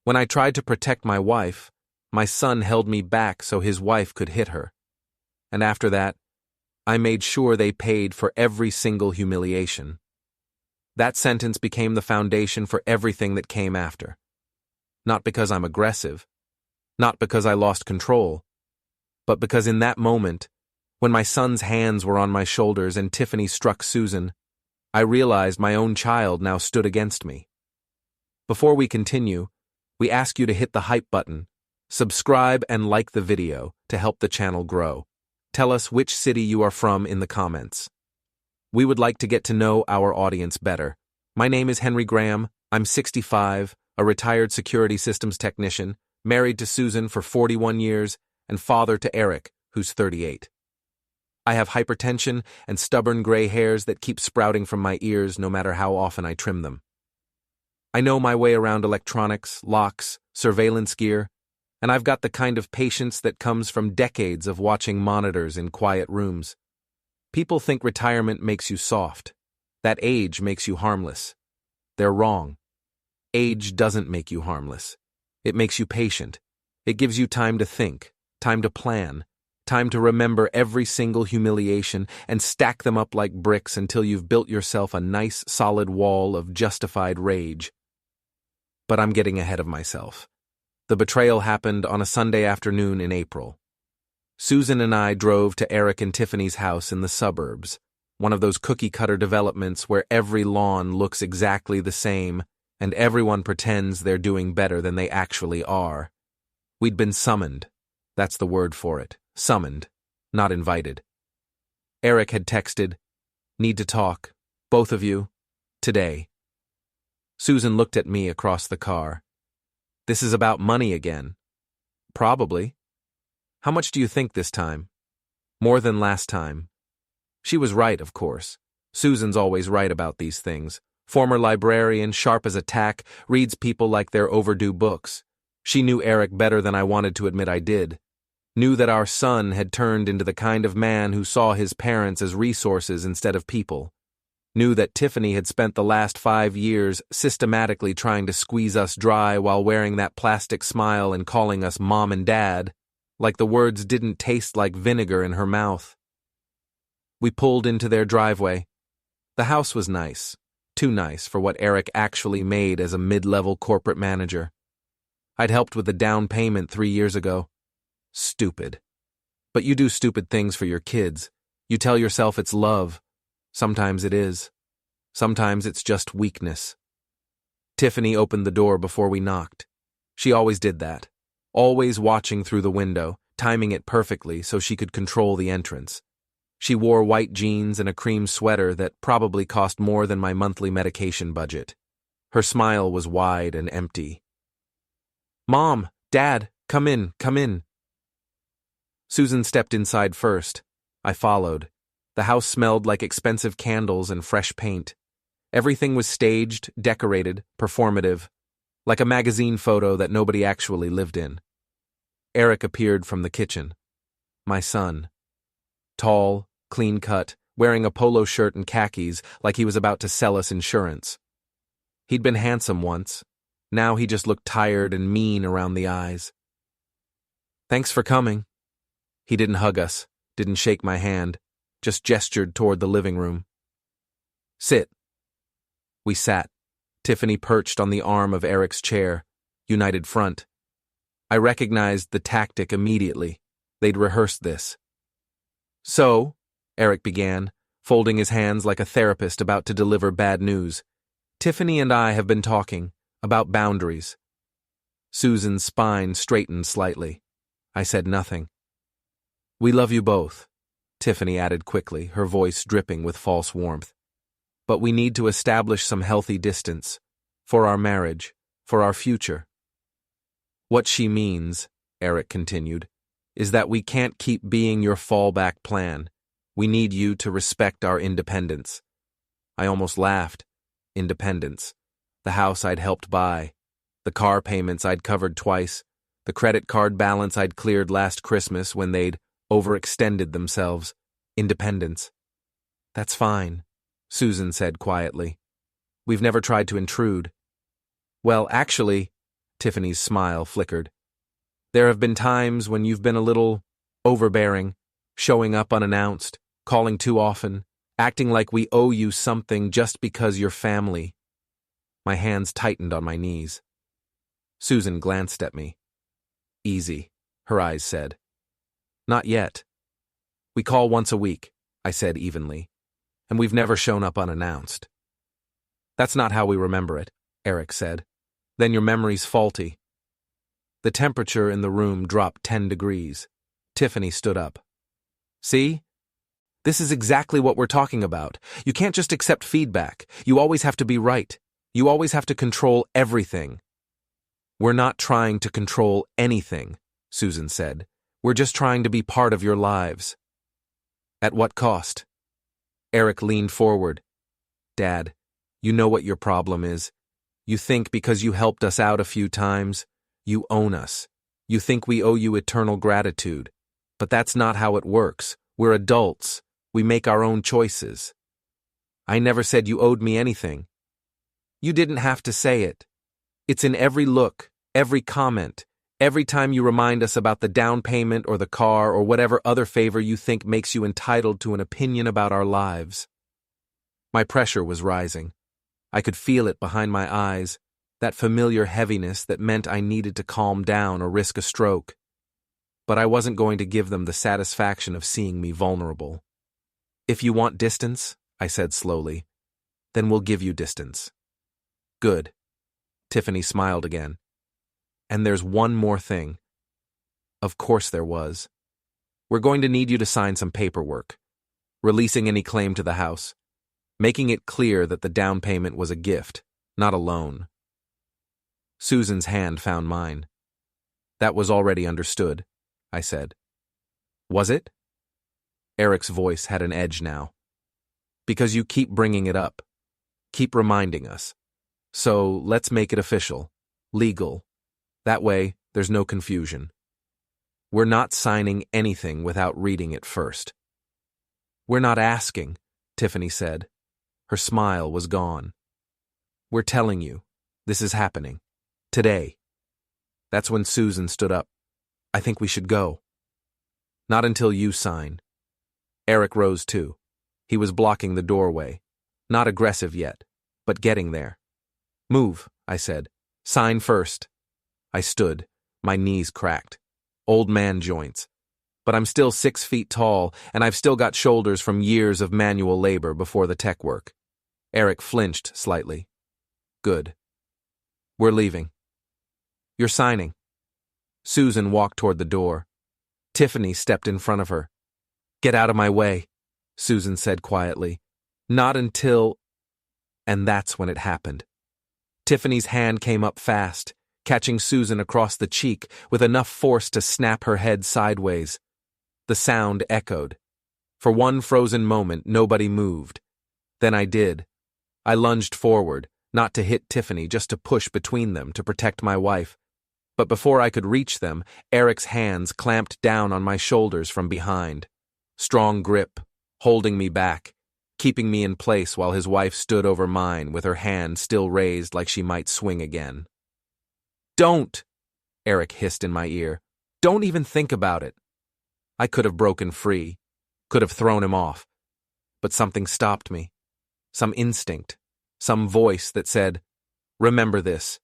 When I tried to protect my wife, my son held me back so his wife could hit her. And after that, I made sure they paid for every single humiliation. That sentence became the foundation for everything that came after. Not because I'm aggressive, not because I lost control, but because in that moment, when my son's hands were on my shoulders and Tiffany struck Susan, I realized my own child now stood against me. Before we continue, we ask you to hit the hype button, subscribe and like the video to help the channel grow. Tell us which city you are from in the comments. We would like to get to know our audience better. My name is Henry Graham, I'm 65, a retired security systems technician, married to Susan for 41 years, and father to Eric, who's 38. I have hypertension and stubborn gray hairs that keep sprouting from my ears no matter how often I trim them. I know my way around electronics, locks, surveillance gear, and I've got the kind of patience that comes from decades of watching monitors in quiet rooms. People think retirement makes you soft, that age makes you harmless. They're wrong. Age doesn't make you harmless. It makes you patient. It gives you time to think, time to plan, time to remember every single humiliation and stack them up like bricks until you've built yourself a nice, solid wall of justified rage. But I'm getting ahead of myself. The betrayal happened on a Sunday afternoon in April. Susan and I drove to Eric and Tiffany's house in the suburbs, one of those cookie-cutter developments where every lawn looks exactly the same and everyone pretends they're doing better than they actually are. We'd been summoned. That's the word for it. Summoned, not invited. Eric had texted, "Need to talk, both of you, today." Susan looked at me across the car. "This is about money again." "Probably. How much do you think this time?" "More than last time." She was right, of course. Susan's always right about these things. Former librarian, sharp as a tack, reads people like they're overdue books. She knew Eric better than I wanted to admit I did. Knew that our son had turned into the kind of man who saw his parents as resources instead of people. Knew that Tiffany had spent the last 5 years systematically trying to squeeze us dry while wearing that plastic smile and calling us mom and dad, like the words didn't taste like vinegar in her mouth. We pulled into their driveway. The house was nice. Too nice for what Eric actually made as a mid-level corporate manager. I'd helped with the down payment 3 years ago. Stupid. But you do stupid things for your kids. You tell yourself it's love. Sometimes it is. Sometimes it's just weakness. Tiffany opened the door before we knocked. She always did that. Always watching through the window, timing it perfectly so she could control the entrance. She wore white jeans and a cream sweater that probably cost more than my monthly medication budget. Her smile was wide and empty. "Mom, Dad, come in, come in." Susan stepped inside first. I followed. The house smelled like expensive candles and fresh paint. Everything was staged, decorated, performative, like a magazine photo that nobody actually lived in. Eric appeared from the kitchen. My son. Tall, clean-cut, wearing a polo shirt and khakis like he was about to sell us insurance. He'd been handsome once. Now he just looked tired and mean around the eyes. "Thanks for coming." He didn't hug us, didn't shake my hand, just gestured toward the living room. "Sit." We sat. Tiffany perched on the arm of Eric's chair, united front. I recognized the tactic immediately. They'd rehearsed this. "So," Eric began, folding his hands like a therapist about to deliver bad news, "Tiffany and I have been talking about boundaries." Susan's spine straightened slightly. I said nothing. "We love you both," Tiffany added quickly, her voice dripping with false warmth. "But we need to establish some healthy distance. For our marriage, for our future." "What she means," Eric continued, "is that we can't keep being your fallback plan. We need you to respect our independence." I almost laughed. Independence. The house I'd helped buy. The car payments I'd covered twice. The credit card balance I'd cleared last Christmas when they'd overextended themselves. Independence. "That's fine," Susan said quietly. "We've never tried to intrude." "Well, actually," Tiffany's smile flickered. There have been times when you've been a little overbearing, showing up unannounced, calling too often, acting like we owe you something just because you're family. My hands tightened on my knees. Susan glanced at me. Easy, her eyes said. Not yet. We call once a week, I said evenly, and we've never shown up unannounced. That's not how we remember it, Eric said. Then your memory's faulty. The temperature in the room dropped 10 degrees. Tiffany stood up. See? This is exactly what we're talking about. You can't just accept feedback. You always have to be right. You always have to control everything. We're not trying to control anything, Susan said. We're just trying to be part of your lives. At what cost? Eric leaned forward. Dad, you know what your problem is. You think because you helped us out a few times, you own us. You think we owe you eternal gratitude. But that's not how it works. We're adults. We make our own choices. I never said you owed me anything. You didn't have to say it. It's in every look, every comment, every time you remind us about the down payment or the car or whatever other favor you think makes you entitled to an opinion about our lives. My pressure was rising. I could feel it behind my eyes, that familiar heaviness that meant I needed to calm down or risk a stroke. But I wasn't going to give them the satisfaction of seeing me vulnerable. If you want distance, I said slowly, then we'll give you distance. Good. Tiffany smiled again. And there's one more thing. Of course there was. We're going to need you to sign some paperwork, releasing any claim to the house, making it clear that the down payment was a gift, not a loan. Susan's hand found mine. That was already understood, I said. Was it? Eric's voice had an edge now. Because you keep bringing it up. Keep reminding us. So let's make it official, legal. That way, there's no confusion. We're not signing anything without reading it first. We're not asking, Tiffany said. Her smile was gone. We're telling you, this is happening. Today. That's when Susan stood up. I think we should go. Not until you sign. Eric rose too. He was blocking the doorway. Not aggressive yet, but getting there. Move, I said. Sign first. I stood, my knees cracked. Old man joints. But I'm still 6 feet tall, and I've still got shoulders from years of manual labor before the tech work. Eric flinched slightly. Good. We're leaving. You're signing. Susan walked toward the door. Tiffany stepped in front of her. Get out of my way, Susan said quietly. Not until... And that's when it happened. Tiffany's hand came up fast, catching Susan across the cheek with enough force to snap her head sideways. The sound echoed. For one frozen moment, nobody moved. Then I did. I lunged forward, not to hit Tiffany, just to push between them to protect my wife. But before I could reach them, Eric's hands clamped down on my shoulders from behind. Strong grip, holding me back, keeping me in place while his wife stood over mine with her hand still raised like she might swing again. Don't! Eric hissed in my ear. Don't even think about it. I could have broken free, could have thrown him off. But something stopped me. Some instinct, some voice that said, remember this.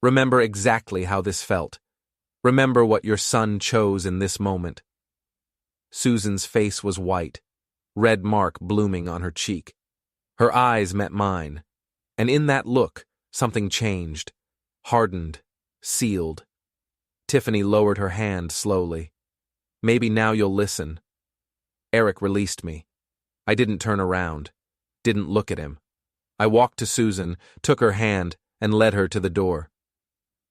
Remember exactly how this felt. Remember what your son chose in this moment. Susan's face was white, red mark blooming on her cheek. Her eyes met mine, and in that look, something changed, hardened, sealed. Tiffany lowered her hand slowly. Maybe now you'll listen. Eric released me. I didn't turn around, didn't look at him. I walked to Susan, took her hand, and led her to the door.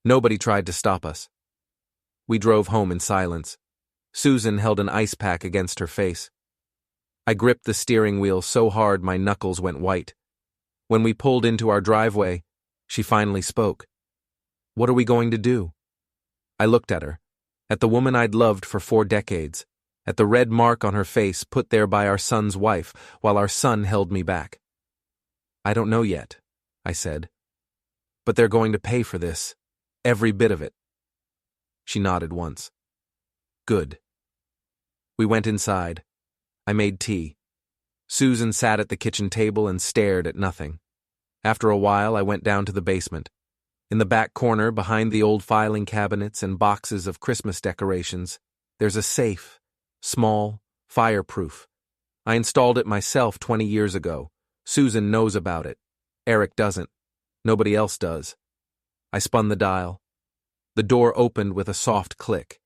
Nobody tried to stop us. We drove home in silence. Susan held an ice pack against her face. I gripped the steering wheel so hard my knuckles went white. When we pulled into our driveway, she finally spoke. What are we going to do? I looked at her, at the woman I'd loved for 4 decades, at the red mark on her face put there by our son's wife while our son held me back. I don't know yet, I said. But they're going to pay for this. Every bit of it. She nodded once. Good. We went inside. I made tea. Susan sat at the kitchen table and stared at nothing. After a while, I went down to the basement. In the back corner, behind the old filing cabinets and boxes of Christmas decorations, there's a safe, small, fireproof. I installed it myself 20 years ago. Susan knows about it. Eric doesn't. Nobody else does. I spun the dial. The door opened with a soft click.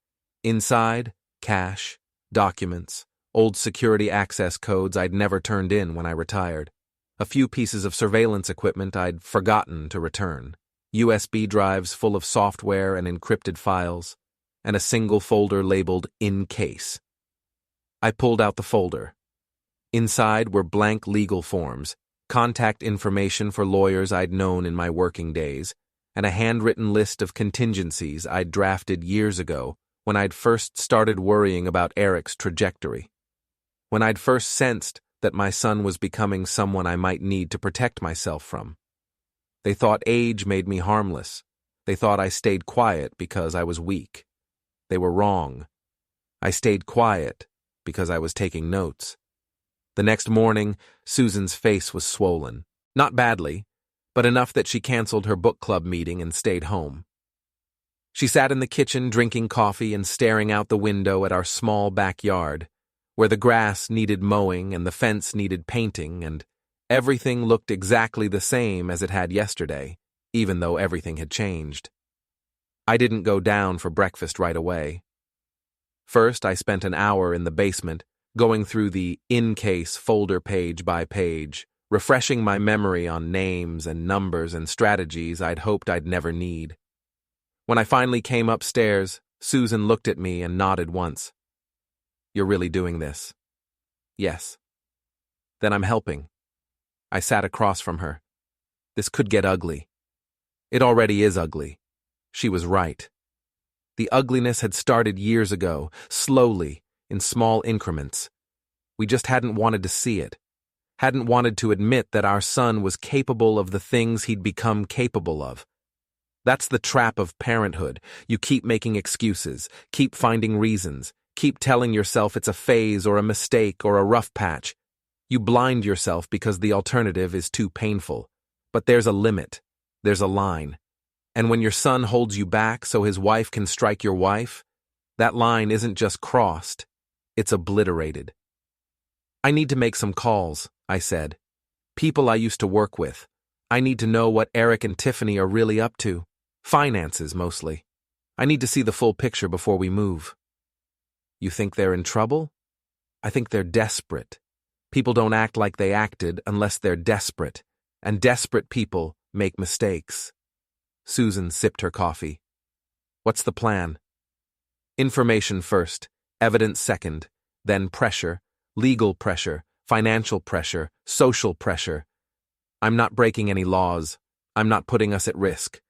Inside, cash, documents, old security access codes I'd never turned in when I retired. A few pieces of surveillance equipment I'd forgotten to return. USB drives full of software and encrypted files, and a single folder labeled "In Case." I pulled out the folder. Inside were blank legal forms, contact information for lawyers I'd known in my working days, and a handwritten list of contingencies I'd drafted years ago when I'd first started worrying about Eric's trajectory. When I'd first sensed that my son was becoming someone I might need to protect myself from. They thought age made me harmless. They thought I stayed quiet because I was weak. They were wrong. I stayed quiet because I was taking notes. The next morning, Susan's face was swollen. Not badly, but enough that she canceled her book club meeting and stayed home. She sat in the kitchen drinking coffee and staring out the window at our small backyard, where the grass needed mowing and the fence needed painting, and everything looked exactly the same as it had yesterday, even though everything had changed. I didn't go down for breakfast right away. First, I spent an hour in the basement, going through the "in case" folder page by page, refreshing my memory on names and numbers and strategies I'd hoped I'd never need. When I finally came upstairs, Susan looked at me and nodded once. "You're really doing this?" "Yes." "Then I'm helping." I sat across from her. This could get ugly. It already is ugly. She was right. The ugliness had started years ago, slowly, in small increments. We just hadn't wanted to see it, hadn't wanted to admit that our son was capable of the things he'd become capable of. That's the trap of parenthood. You keep making excuses, keep finding reasons, keep telling yourself it's a phase or a mistake or a rough patch. You blind yourself because the alternative is too painful. But there's a limit. There's a line. And when your son holds you back so his wife can strike your wife, that line isn't just crossed, it's obliterated. "I need to make some calls," I said. "People I used to work with. I need to know what Eric and Tiffany are really up to. Finances, mostly. I need to see the full picture before we move." "You think they're in trouble?" "I think they're desperate. People don't act like they acted unless they're desperate, and desperate people make mistakes." Susan sipped her coffee. "What's the plan?" "Information first, evidence second, then pressure, legal pressure, financial pressure, social pressure. I'm not breaking any laws. I'm not putting us at risk.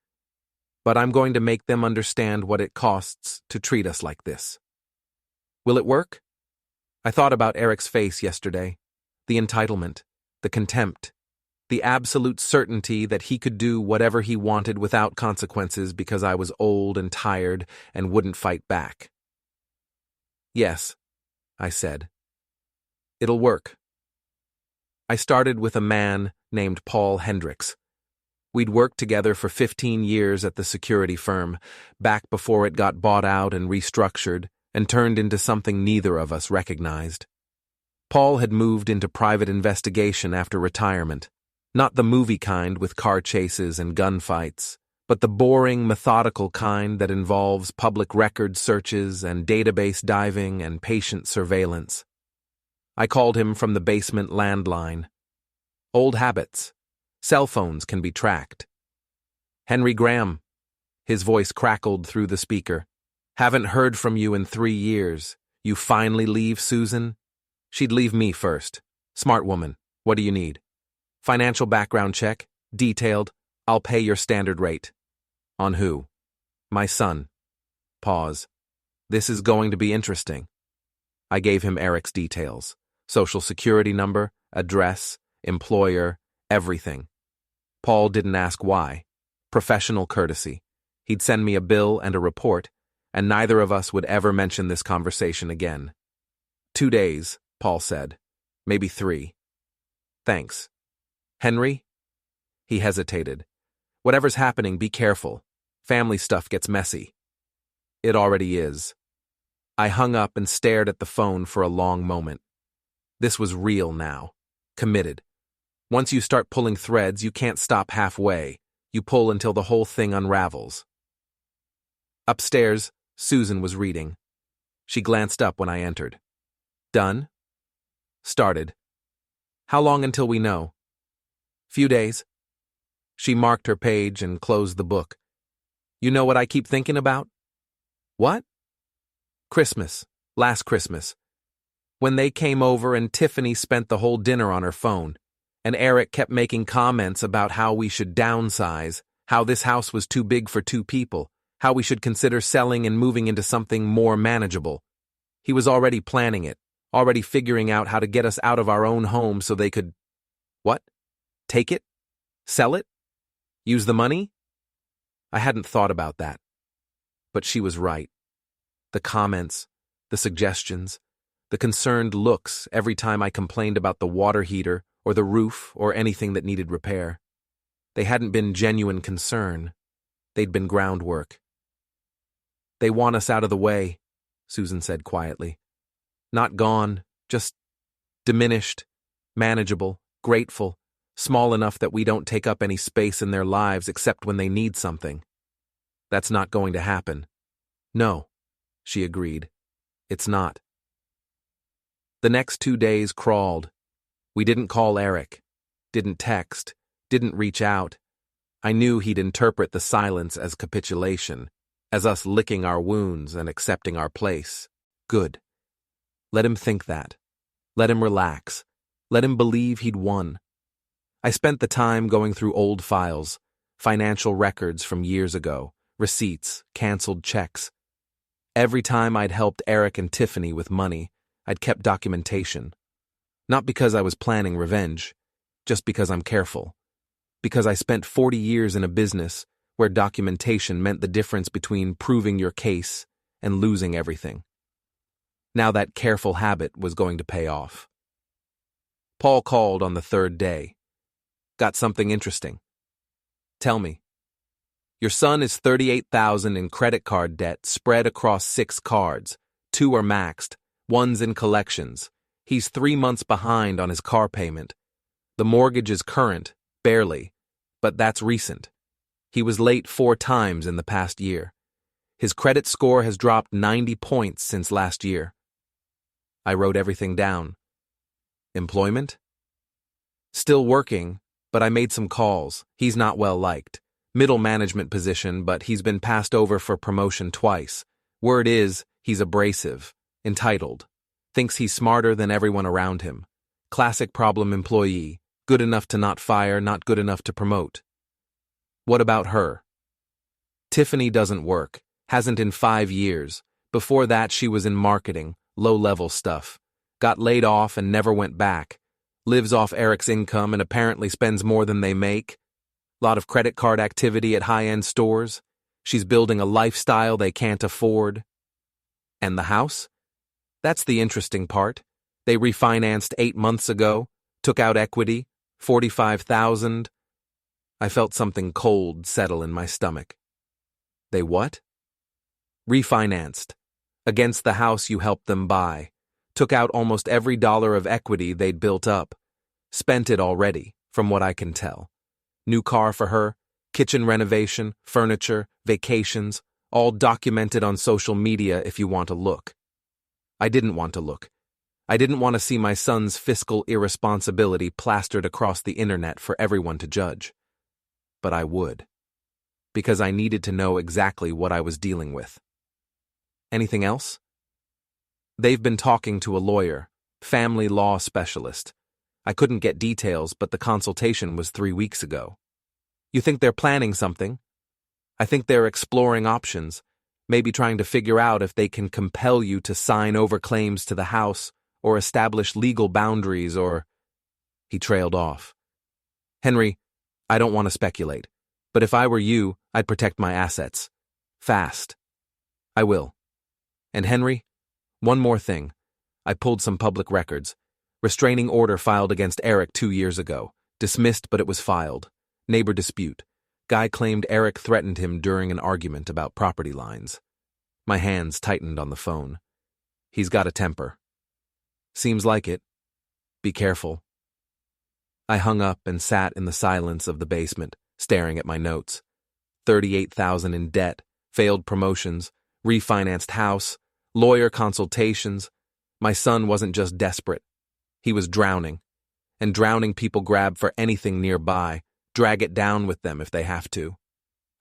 But I'm going to make them understand what it costs to treat us like this." "Will it work?" I thought about Eric's face yesterday. The entitlement, the contempt, the absolute certainty that he could do whatever he wanted without consequences because I was old and tired and wouldn't fight back. "Yes," I said. "It'll work." I started with a man named Paul Hendricks. We'd worked together for 15 years at the security firm, back before it got bought out and restructured and turned into something neither of us recognized. Paul had moved into private investigation after retirement, not the movie kind with car chases and gunfights, but the boring, methodical kind that involves public record searches and database diving and patient surveillance. I called him from the basement landline. Old habits. Cell phones can be tracked. "Henry Graham." His voice crackled through the speaker. "Haven't heard from you in 3 years. You finally leave Susan?" "She'd leave me first. Smart woman. What do you need?" "Financial background check. Detailed. I'll pay your standard rate." "On who?" "My son." Pause. "This is going to be interesting." I gave him Eric's details. Social security number, address, employer, everything. Paul didn't ask why. Professional courtesy. He'd send me a bill and a report, and neither of us would ever mention this conversation again. 2 days, Paul said. Maybe 3. Thanks. Henry? He hesitated. Whatever's happening, be careful. Family stuff gets messy. It already is. I hung up and stared at the phone for a long moment. This was real now. Committed. Once you start pulling threads, you can't stop halfway. You pull until the whole thing unravels. Upstairs, Susan was reading. She glanced up when I entered. Done? Started. How long until we know? Few days. She marked her page and closed the book. You know what I keep thinking about? What? Christmas. Last Christmas. When they came over and Tiffany spent the whole dinner on her phone, and Eric kept making comments about how we should downsize, how this house was too big for 2 people, how we should consider selling and moving into something more manageable. He was already planning it, already figuring out how to get us out of our own home so they could… What? Take it? Sell it? Use the money? I hadn't thought about that. But she was right. The comments, the suggestions, the concerned looks every time I complained about the water heater or the roof or anything that needed repair. They hadn't been genuine concern. They'd been groundwork. They want us out of the way, Susan said quietly. Not gone, just diminished, manageable, grateful, small enough that we don't take up any space in their lives except when they need something. That's not going to happen. No, she agreed. It's not. The next 2 days crawled. We didn't call Eric, didn't text, didn't reach out. I knew he'd interpret the silence as capitulation, as us licking our wounds and accepting our place. Good. Let him think that. Let him relax. Let him believe he'd won. I spent the time going through old files, financial records from years ago, receipts, canceled checks. Every time I'd helped Eric and Tiffany with money, I'd kept documentation. Not because I was planning revenge, just because I'm careful. Because I spent 40 years in a business where documentation meant the difference between proving your case and losing everything. Now that careful habit was going to pay off. Paul called on the 3rd day. Got something interesting. Tell me. Your son is $38,000 in credit card debt spread across 6 cards. 2 are maxed, 1's in collections. He's 3 months behind on his car payment. The mortgage is current, barely, but that's recent. He was late 4 times in the past year. His credit score has dropped 90 points since last year. I wrote everything down. Employment? Still working, but I made some calls. He's not well liked. Middle management position, but he's been passed over for promotion twice. Word is, he's abrasive, entitled. Thinks he's smarter than everyone around him. Classic problem employee. Good enough to not fire, not good enough to promote. What about her? Tiffany doesn't work. Hasn't in 5 years. Before that, she was in marketing, low-level stuff. Got laid off and never went back. Lives off Eric's income and apparently spends more than they make. Lot of credit card activity at high-end stores. She's building a lifestyle they can't afford. And the house? That's the interesting part. They refinanced 8 months ago, took out equity, $45,000. I felt something cold settle in my stomach. They what? Refinanced. Against the house you helped them buy. Took out almost every dollar of equity they'd built up. Spent it already, from what I can tell. New car for her, kitchen renovation, furniture, vacations, all documented on social media if you want to look. I didn't want to look. I didn't want to see my son's fiscal irresponsibility plastered across the internet for everyone to judge. But I would. Because I needed to know exactly what I was dealing with. Anything else? They've been talking to a lawyer, family law specialist. I couldn't get details, but the consultation was 3 weeks ago. You think they're planning something? I think they're exploring options, maybe trying to figure out if they can compel you to sign over claims to the house or establish legal boundaries or… He trailed off. Henry, I don't want to speculate, but if I were you, I'd protect my assets. Fast. I will. And Henry, one more thing. I pulled some public records. Restraining order filed against Eric 2 years ago. Dismissed, but it was filed. Neighbor dispute. Guy claimed Eric threatened him during an argument about property lines. My hands tightened on the phone. He's got a temper. Seems like it. Be careful. I hung up and sat in the silence of the basement, staring at my notes. $38,000 in debt, failed promotions, refinanced house, lawyer consultations. My son wasn't just desperate. He was drowning. And drowning people grab for anything nearby, drag it down with them if they have to.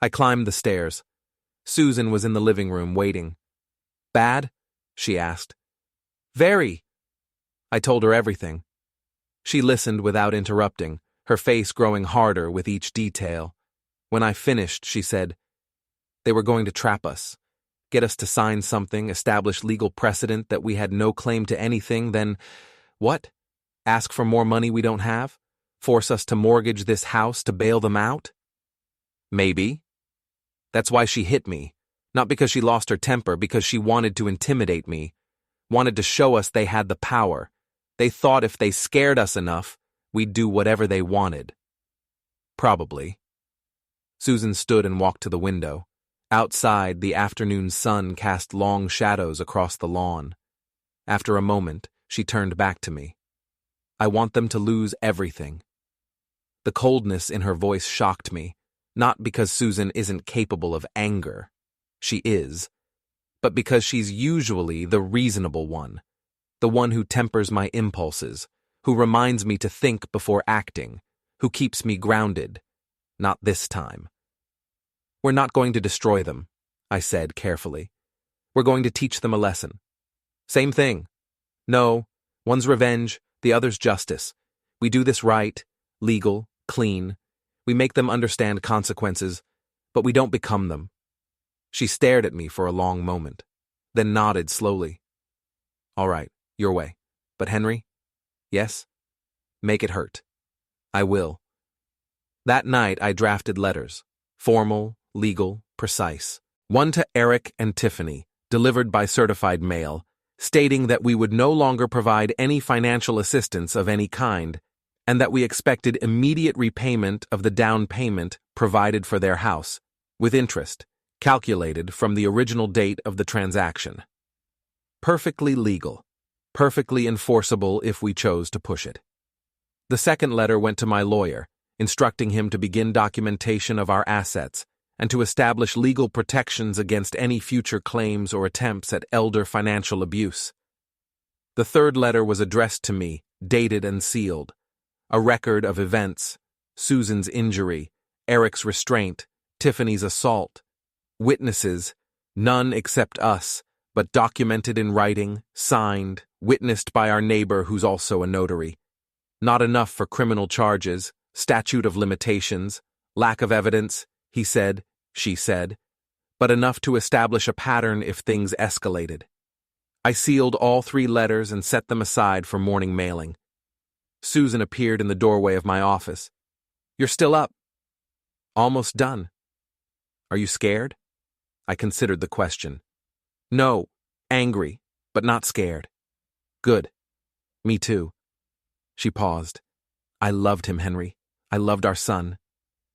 I climbed the stairs. Susan was in the living room waiting. Bad? She asked. Very. I told her everything. She listened without interrupting, her face growing harder with each detail. When I finished, she said, they were going to trap us, get us to sign something, establish legal precedent that we had no claim to anything, then, what? Ask for more money we don't have? Force us to mortgage this house to bail them out? Maybe. That's why she hit me, not because she lost her temper, because she wanted to intimidate me, wanted to show us they had the power. They thought if they scared us enough, we'd do whatever they wanted. Probably. Susan stood and walked to the window. Outside, the afternoon sun cast long shadows across the lawn. After a moment, she turned back to me. I want them to lose everything. The coldness in her voice shocked me, not because Susan isn't capable of anger. She is. But because she's usually the reasonable one, the one who tempers my impulses, who reminds me to think before acting, who keeps me grounded. Not this time. We're not going to destroy them, I said carefully. We're going to teach them a lesson. Same thing. No, one's revenge, the other's justice. We do this right, legal, clean. We make them understand consequences, but we don't become them. She stared at me for a long moment, then nodded slowly. All right, your way. But Henry? Yes? Make it hurt. I will. That night I drafted letters, formal, legal, precise. One to Eric and Tiffany, delivered by certified mail, stating that we would no longer provide any financial assistance of any kind, and that we expected immediate repayment of the down payment provided for their house, with interest, calculated from the original date of the transaction. Perfectly legal, perfectly enforceable if we chose to push it. The second letter went to my lawyer, instructing him to begin documentation of our assets and to establish legal protections against any future claims or attempts at elder financial abuse. The third letter was addressed to me, dated and sealed. A record of events, Susan's injury, Eric's restraint, Tiffany's assault. Witnesses, none except us, but documented in writing, signed, witnessed by our neighbor who's also a notary. Not enough for criminal charges, statute of limitations, lack of evidence, he said, she said, but enough to establish a pattern if things escalated. I sealed all 3 letters and set them aside for morning mailing. Susan appeared in the doorway of my office. You're still up. Almost done. Are you scared? I considered the question. No, angry, but not scared. Good. Me too. She paused. I loved him, Henry. I loved our son.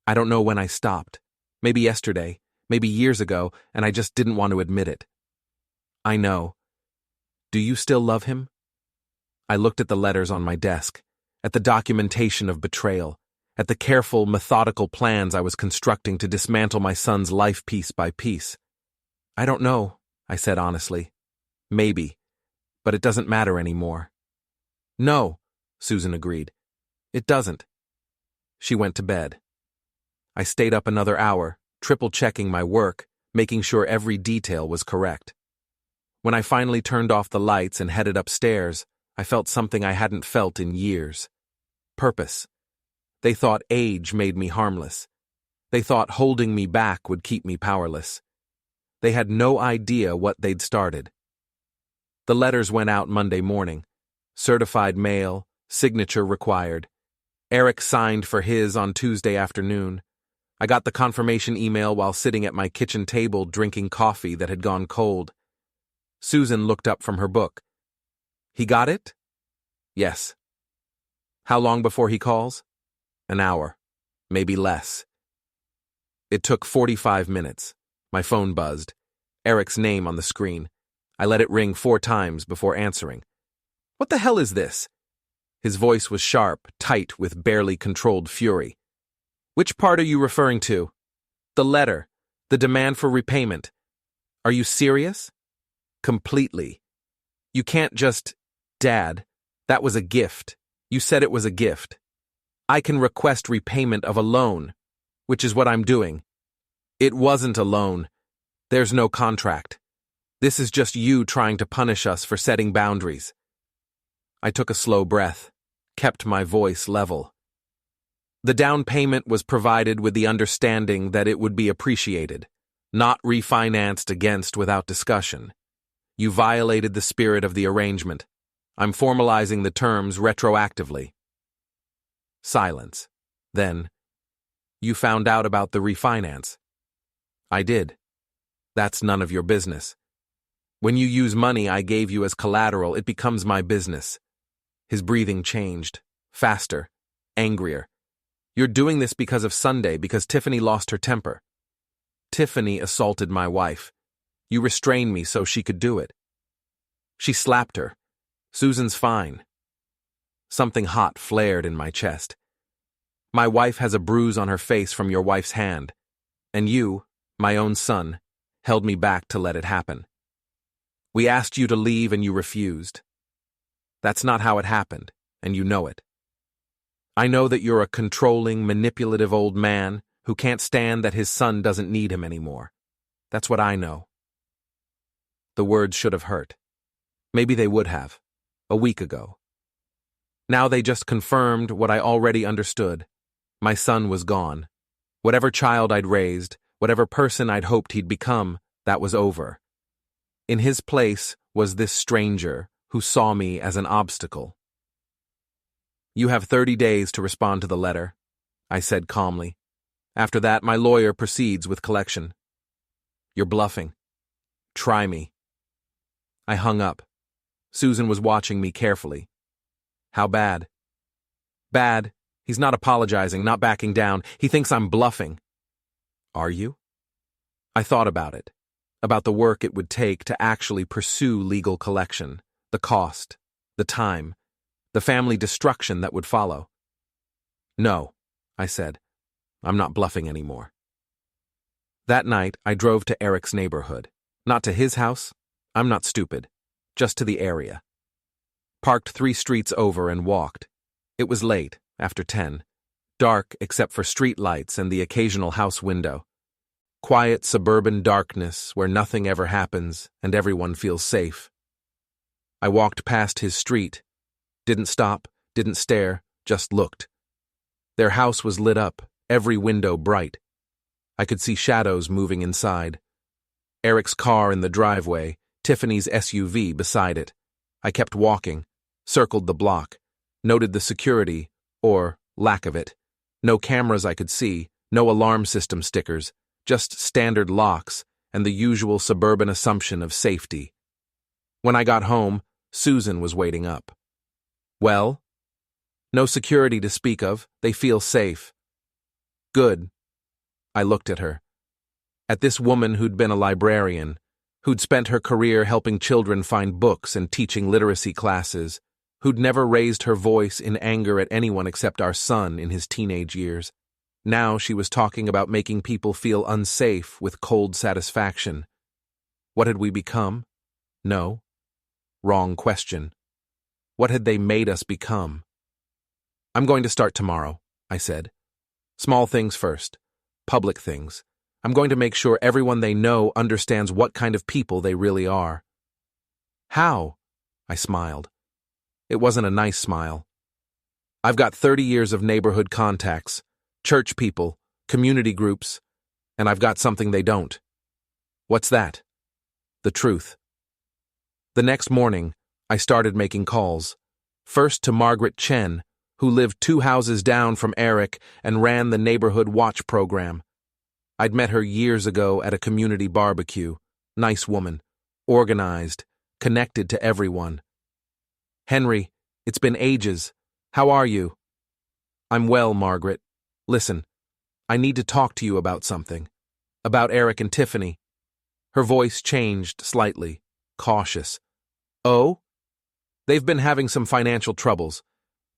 I don't know when I stopped. Maybe yesterday, maybe years ago, and I just didn't want to admit it. I know. Do you still love him? I looked at the letters on my desk, at the documentation of betrayal, at the careful, methodical plans I was constructing to dismantle my son's life piece by piece. I don't know, I said honestly. Maybe, but it doesn't matter anymore. No, Susan agreed. It doesn't. She went to bed. I stayed up another hour, triple-checking my work, making sure every detail was correct. When I finally turned off the lights and headed upstairs, I felt something I hadn't felt in years. Purpose. They thought age made me harmless. They thought holding me back would keep me powerless. They had no idea what they'd started. The letters went out Monday morning. Certified mail, signature required. Eric signed for his on Tuesday afternoon. I got the confirmation email while sitting at my kitchen table drinking coffee that had gone cold. Susan looked up from her book. He got it? Yes. How long before he calls? An hour. Maybe less. It took 45 minutes. My phone buzzed. Eric's name on the screen. I let it ring 4 times before answering. What the hell is this? His voice was sharp, tight, with barely controlled fury. Which part are you referring to? The letter. The demand for repayment. Are you serious? Completely. You can't just... Dad, that was a gift. You said it was a gift. I can request repayment of a loan, which is what I'm doing. It wasn't a loan. There's no contract. This is just you trying to punish us for setting boundaries. I took a slow breath, kept my voice level. The down payment was provided with the understanding that it would be appreciated, not refinanced against without discussion. You violated the spirit of the arrangement. I'm formalizing the terms retroactively. Silence. Then, you found out about the refinance. I did. That's none of your business. When you use money I gave you as collateral, it becomes my business. His breathing changed, faster, angrier. You're doing this because of Sunday, because Tiffany lost her temper. Tiffany assaulted my wife. You restrained me so she could do it. She slapped her. Susan's fine. Something hot flared in my chest. My wife has a bruise on her face from your wife's hand, and you, my own son, held me back to let it happen. We asked you to leave and you refused. That's not how it happened, and you know it. I know that you're a controlling, manipulative old man who can't stand that his son doesn't need him anymore. That's what I know. The words should have hurt. Maybe they would have, a week ago. Now they just confirmed what I already understood. My son was gone. Whatever child I'd raised, whatever person I'd hoped he'd become, that was over. In his place was this stranger who saw me as an obstacle. You have 30 days to respond to the letter, I said calmly. After that, my lawyer proceeds with collection. You're bluffing. Try me. I hung up. Susan was watching me carefully. How bad? Bad. He's not apologizing, not backing down. He thinks I'm bluffing. Are you? I thought about it, about the work it would take to actually pursue legal collection, the cost, the time, the family destruction that would follow. No, I said. I'm not bluffing anymore. That night, I drove to Eric's neighborhood. Not to his house. I'm not stupid. Just to the area. Parked 3 streets over and walked. It was late, after 10. Dark except for street lights and the occasional house window. Quiet suburban darkness where nothing ever happens and everyone feels safe. I walked past his street. Didn't stop, didn't stare, just looked. Their house was lit up, every window bright. I could see shadows moving inside. Eric's car in the driveway, Tiffany's SUV beside it. I kept walking, circled the block, noted the security, or lack of it. No cameras I could see, no alarm system stickers, just standard locks and the usual suburban assumption of safety. When I got home, Susan was waiting up. Well? No security to speak of, they feel safe. Good. I looked at her. At this woman who'd been a librarian, who'd spent her career helping children find books and teaching literacy classes, who'd never raised her voice in anger at anyone except our son in his teenage years. Now she was talking about making people feel unsafe with cold satisfaction. What had we become? No. Wrong question. What had they made us become? I'm going to start tomorrow, I said. Small things first. Public things. I'm going to make sure everyone they know understands what kind of people they really are. How? I smiled. It wasn't a nice smile. I've got 30 years of neighborhood contacts, church people, community groups, and I've got something they don't. What's that? The truth. The next morning, I started making calls. First to Margaret Chen, who lived 2 houses down from Eric and ran the neighborhood watch program. I'd met her years ago at a community barbecue. Nice woman, organized, connected to everyone. "Henry, it's been ages. How are you?" "I'm well, Margaret. Listen, I need to talk to you about something. About Eric and Tiffany." Her voice changed slightly, cautious. "Oh? They've been having some financial troubles.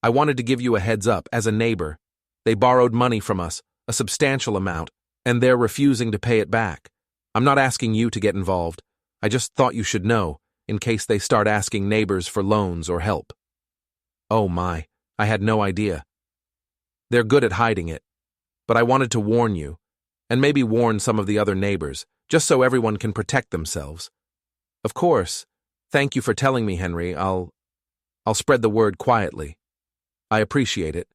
I wanted to give you a heads up as a neighbor. They borrowed money from us, a substantial amount, and they're refusing to pay it back. I'm not asking you to get involved. I just thought you should know, in case they start asking neighbors for loans or help." Oh my, I had no idea. They're good at hiding it. But I wanted to warn you, and maybe warn some of the other neighbors, just so everyone can protect themselves. Of course, thank you for telling me, Henry. I'll spread the word quietly. I appreciate it.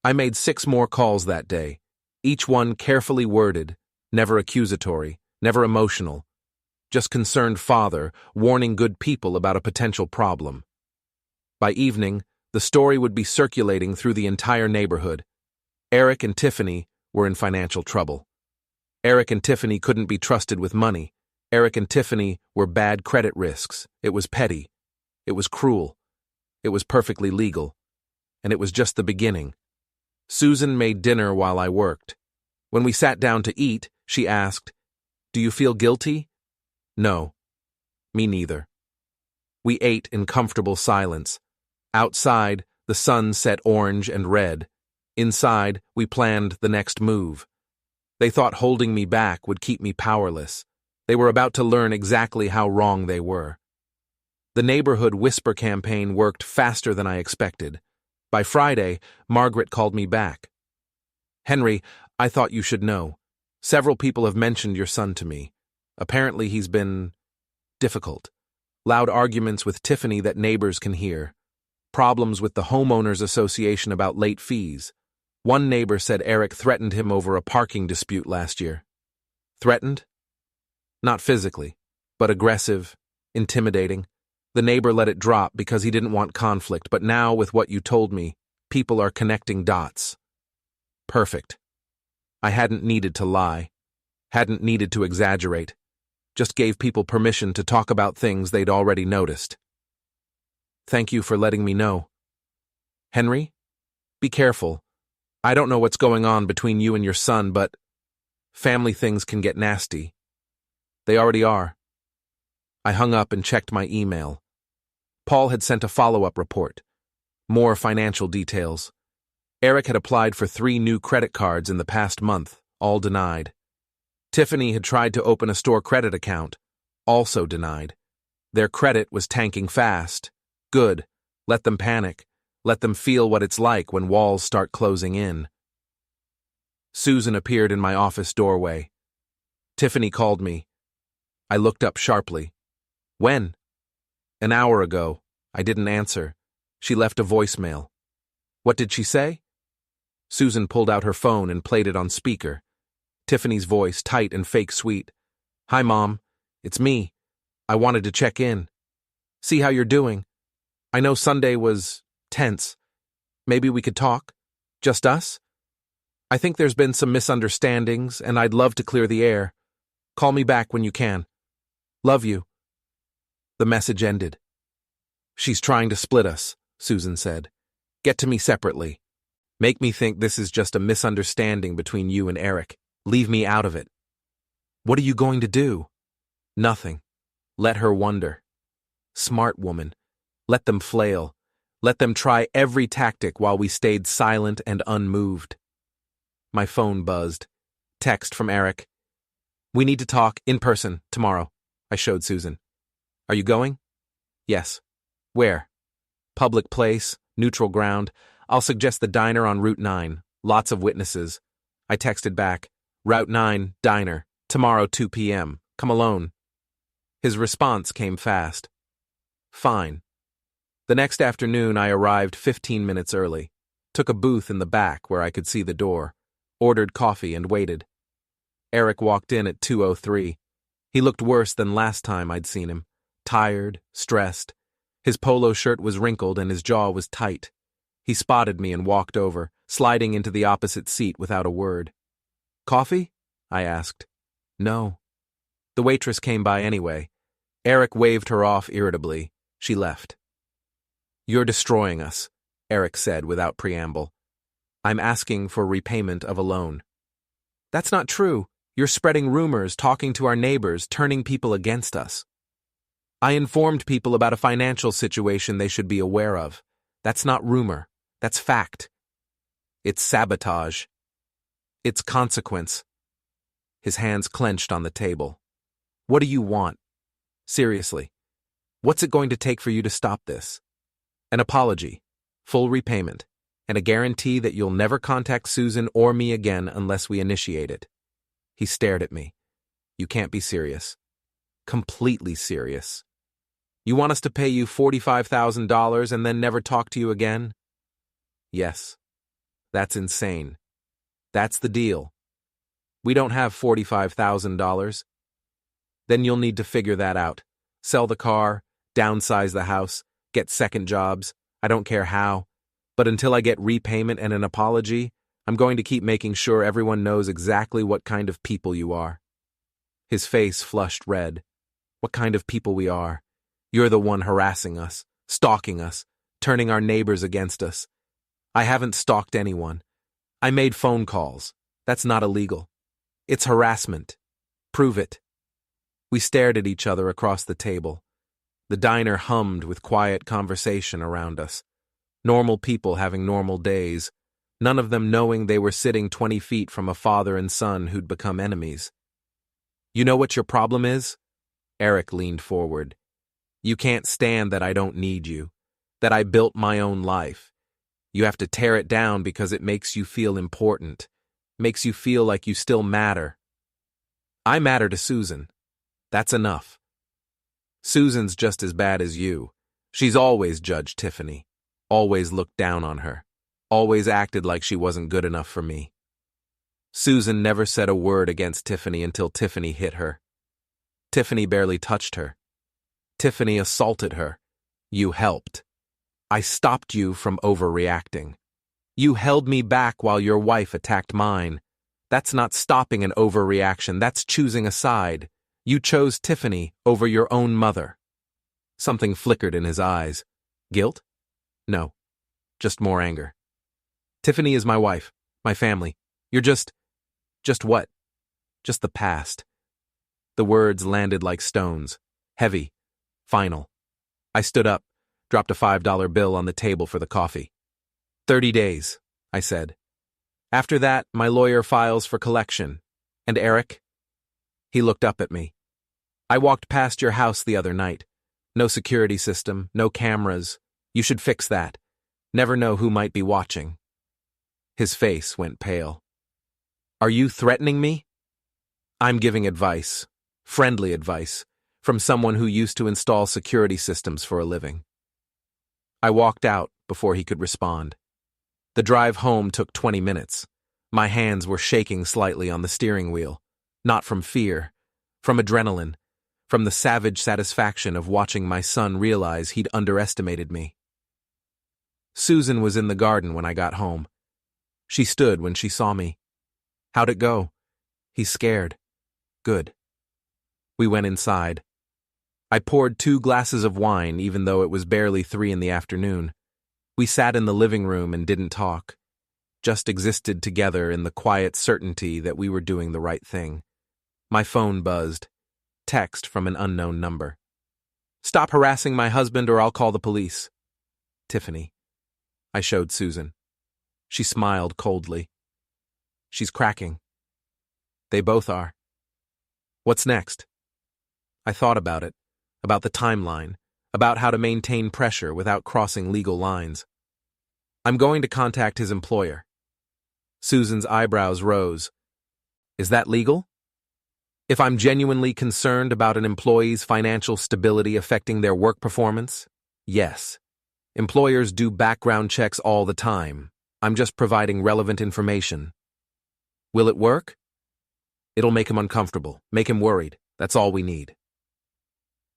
I made 6 more calls that day, each one carefully worded, never accusatory, never emotional. Just concerned father warning good people about a potential problem. By evening, the story would be circulating through the entire neighborhood. Eric and Tiffany were in financial trouble. Eric and Tiffany couldn't be trusted with money. Eric and Tiffany were bad credit risks. It was petty. It was cruel. It was perfectly legal. And it was just the beginning. Susan made dinner while I worked. When we sat down to eat, she asked, "Do you feel guilty?" No. Me neither. We ate in comfortable silence. Outside, the sun set orange and red. Inside, we planned the next move. They thought holding me back would keep me powerless. They were about to learn exactly how wrong they were. The neighborhood whisper campaign worked faster than I expected. By Friday, Margaret called me back. "Henry, I thought you should know. Several people have mentioned your son to me. Apparently he's been difficult. Loud arguments with Tiffany that neighbors can hear. Problems with the homeowners association about late fees. One neighbor said Eric threatened him over a parking dispute last year." Threatened? Not physically, but aggressive, intimidating. The neighbor let it drop because he didn't want conflict, but now, with what you told me, people are connecting dots. Perfect. I hadn't needed to lie. Hadn't needed to exaggerate. Just gave people permission to talk about things they'd already noticed. Thank you for letting me know. Henry, be careful. I don't know what's going on between you and your son, but family things can get nasty. They already are. I hung up and checked my email. Paul had sent a follow-up report. More financial details. Eric had applied for 3 new credit cards in the past month, all denied. Tiffany had tried to open a store credit account, also denied. Their credit was tanking fast. Good. Let them panic. Let them feel what it's like when walls start closing in. Susan appeared in my office doorway. Tiffany called me. I looked up sharply. When? An hour ago. I didn't answer. She left a voicemail. What did she say? Susan pulled out her phone and played it on speaker. Tiffany's voice, tight and fake sweet. Hi, Mom. It's me. I wanted to check in. See how you're doing. I know Sunday was tense. Maybe we could talk? Just us? I think there's been some misunderstandings, and I'd love to clear the air. Call me back when you can. Love you. The message ended. She's trying to split us, Susan said. Get to me separately. Make me think this is just a misunderstanding between you and Eric. Leave me out of it. What are you going to do? Nothing. Let her wonder. Smart woman. Let them flail. Let them try every tactic while we stayed silent and unmoved. My phone buzzed. Text from Eric. We need to talk in person tomorrow, I showed Susan. Are you going? Yes. Where? Public place, neutral ground. I'll suggest the diner on Route 9. Lots of witnesses. I texted back. Route 9, diner. Tomorrow 2 p.m. Come alone. His response came fast. Fine. The next afternoon I arrived 15 minutes early. Took a booth in the back where I could see the door. Ordered coffee and waited. Eric walked in at 2:03. He looked worse than last time I'd seen him. Tired, stressed. His polo shirt was wrinkled and his jaw was tight. He spotted me and walked over, sliding into the opposite seat without a word. Coffee? I asked. No. The waitress came by anyway. Eric waved her off irritably. She left. You're destroying us, Eric said without preamble. I'm asking for repayment of a loan. That's not true. You're spreading rumors, talking to our neighbors, turning people against us. I informed people about a financial situation they should be aware of. That's not rumor. That's fact. It's sabotage. It's consequence. His hands clenched on the table. What do you want? Seriously. What's it going to take for you to stop this? An apology, full repayment, and a guarantee that you'll never contact Susan or me again unless we initiate it. He stared at me. You can't be serious. Completely serious. You want us to pay you $45,000 and then never talk to you again? Yes. That's insane. That's the deal. We don't have $45,000. Then you'll need to figure that out. Sell the car, downsize the house, get second jobs. I don't care how. But until I get repayment and an apology, I'm going to keep making sure everyone knows exactly what kind of people you are. His face flushed red. What kind of people we are. You're the one harassing us, stalking us, turning our neighbors against us. I haven't stalked anyone. I made phone calls. That's not illegal. It's harassment. Prove it. We stared at each other across the table. The diner hummed with quiet conversation around us. Normal people having normal days, none of them knowing they were sitting 20 feet from a father and son who'd become enemies. You know what your problem is? Eric leaned forward. You can't stand that I don't need you, that I built my own life. You have to tear it down because it makes you feel important, makes you feel like you still matter. I matter to Susan. That's enough. Susan's just as bad as you. She's always judged Tiffany, always looked down on her, always acted like she wasn't good enough for me. Susan never said a word against Tiffany until Tiffany hit her. Tiffany barely touched her. Tiffany assaulted her. You helped. I stopped you from overreacting. You held me back while your wife attacked mine. That's not stopping an overreaction, that's choosing a side. You chose Tiffany over your own mother. Something flickered in his eyes. Guilt? No. Just more anger. Tiffany is my wife, my family. You're just what? Just the past. The words landed like stones. Heavy. Final. I stood up, dropped a $5 bill on the table for the coffee. 30 days, I said. After that, my lawyer files for collection. And Eric? He looked up at me. I walked past your house the other night. No security system, no cameras. You should fix that. Never know who might be watching. His face went pale. Are you threatening me? I'm giving advice, friendly advice, from someone who used to install security systems for a living. I walked out before he could respond. The drive home took 20 minutes. My hands were shaking slightly on the steering wheel, not from fear, from adrenaline, from the savage satisfaction of watching my son realize he'd underestimated me. Susan was in the garden when I got home. She stood when she saw me. How'd it go? He's scared. Good. We went inside. I poured 2 glasses of wine even though it was barely 3 in the afternoon. We sat in the living room and didn't talk, just existed together in the quiet certainty that we were doing the right thing. My phone buzzed. Text from an unknown number. Stop harassing my husband or I'll call the police. Tiffany. I showed Susan. She smiled coldly. She's cracking. They both are. What's next? I thought about it, about the timeline, about how to maintain pressure without crossing legal lines. I'm going to contact his employer. Susan's eyebrows rose. Is that legal? If I'm genuinely concerned about an employee's financial stability affecting their work performance, yes. Employers do background checks all the time. I'm just providing relevant information. Will it work? It'll make him uncomfortable, make him worried. That's all we need.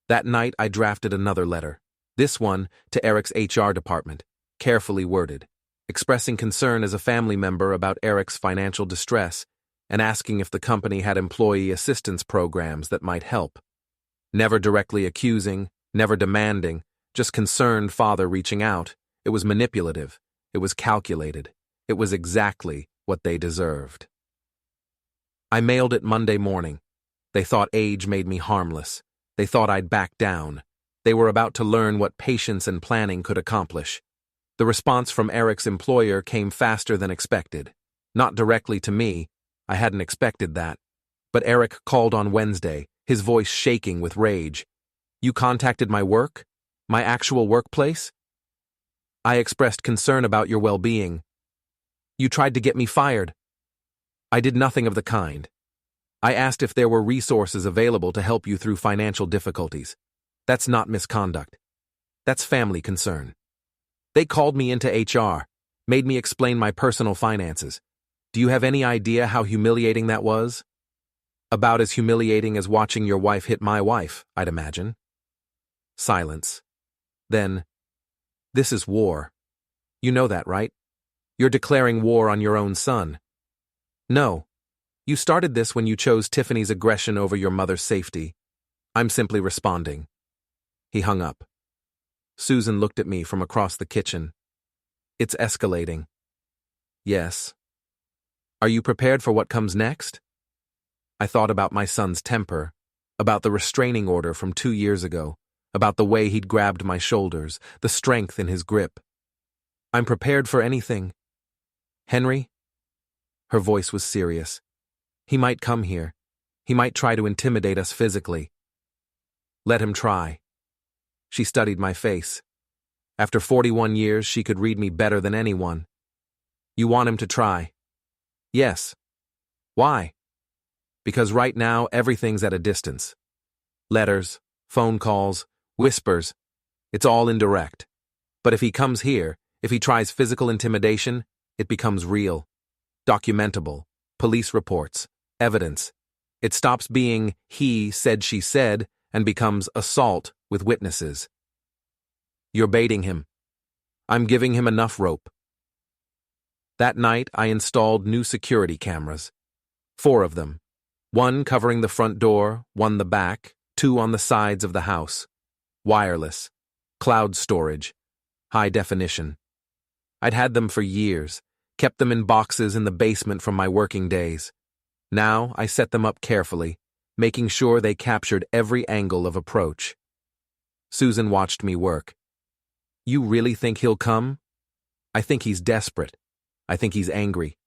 That night, I drafted another letter, this one to Eric's HR department, carefully worded, expressing concern as a family member about Eric's financial distress and asking if the company had employee assistance programs that might help. Never directly accusing, never demanding, just concerned father reaching out. It was manipulative. It was calculated. It was exactly what they deserved. I mailed it Monday morning. They thought age made me harmless. They thought I'd back down. They were about to learn what patience and planning could accomplish. The response from Eric's employer came faster than expected. Not directly to me. I hadn't expected that. But Eric called on Wednesday, his voice shaking with rage. "You contacted my work? My actual workplace?" "I expressed concern about your well-being." "You tried to get me fired." "I did nothing of the kind. I asked if there were resources available to help you through financial difficulties. That's not misconduct. That's family concern. They called me into HR, made me explain my personal finances. Do you have any idea how humiliating that was?" "About as humiliating as watching your wife hit my wife, I'd imagine." Silence. Then, "This is war. You know that, right? You're declaring war on your own son." "No. You started this when you chose Tiffany's aggression over your mother's safety. I'm simply responding." He hung up. Susan looked at me from across the kitchen. "It's escalating." "Yes." "Are you prepared for what comes next?" I thought about my son's temper, about the restraining order from 2 years ago, about the way he'd grabbed my shoulders, the strength in his grip. "I'm prepared for anything." "Henry?" Her voice was serious. "He might come here. He might try to intimidate us physically." "Let him try." She studied my face. After 41 years, she could read me better than anyone. "You want him to try?" "Yes." "Why?" "Because right now, everything's at a distance. Letters, phone calls, whispers. It's all indirect. But if he comes here, if he tries physical intimidation, it becomes real. Documentable. Police reports. Evidence. It stops being he said she said and becomes assault with witnesses." "You're baiting him." "I'm giving him enough rope." That night, I installed new security cameras. 4 of them. 1 covering the front door, 1 the back, 2 on the sides of the house. Wireless. Cloud storage. High definition. I'd had them for years, kept them in boxes in the basement from my working days. Now I set them up carefully, making sure they captured every angle of approach. Susan watched me work. "You really think he'll come?" "I think he's desperate. I think he's angry.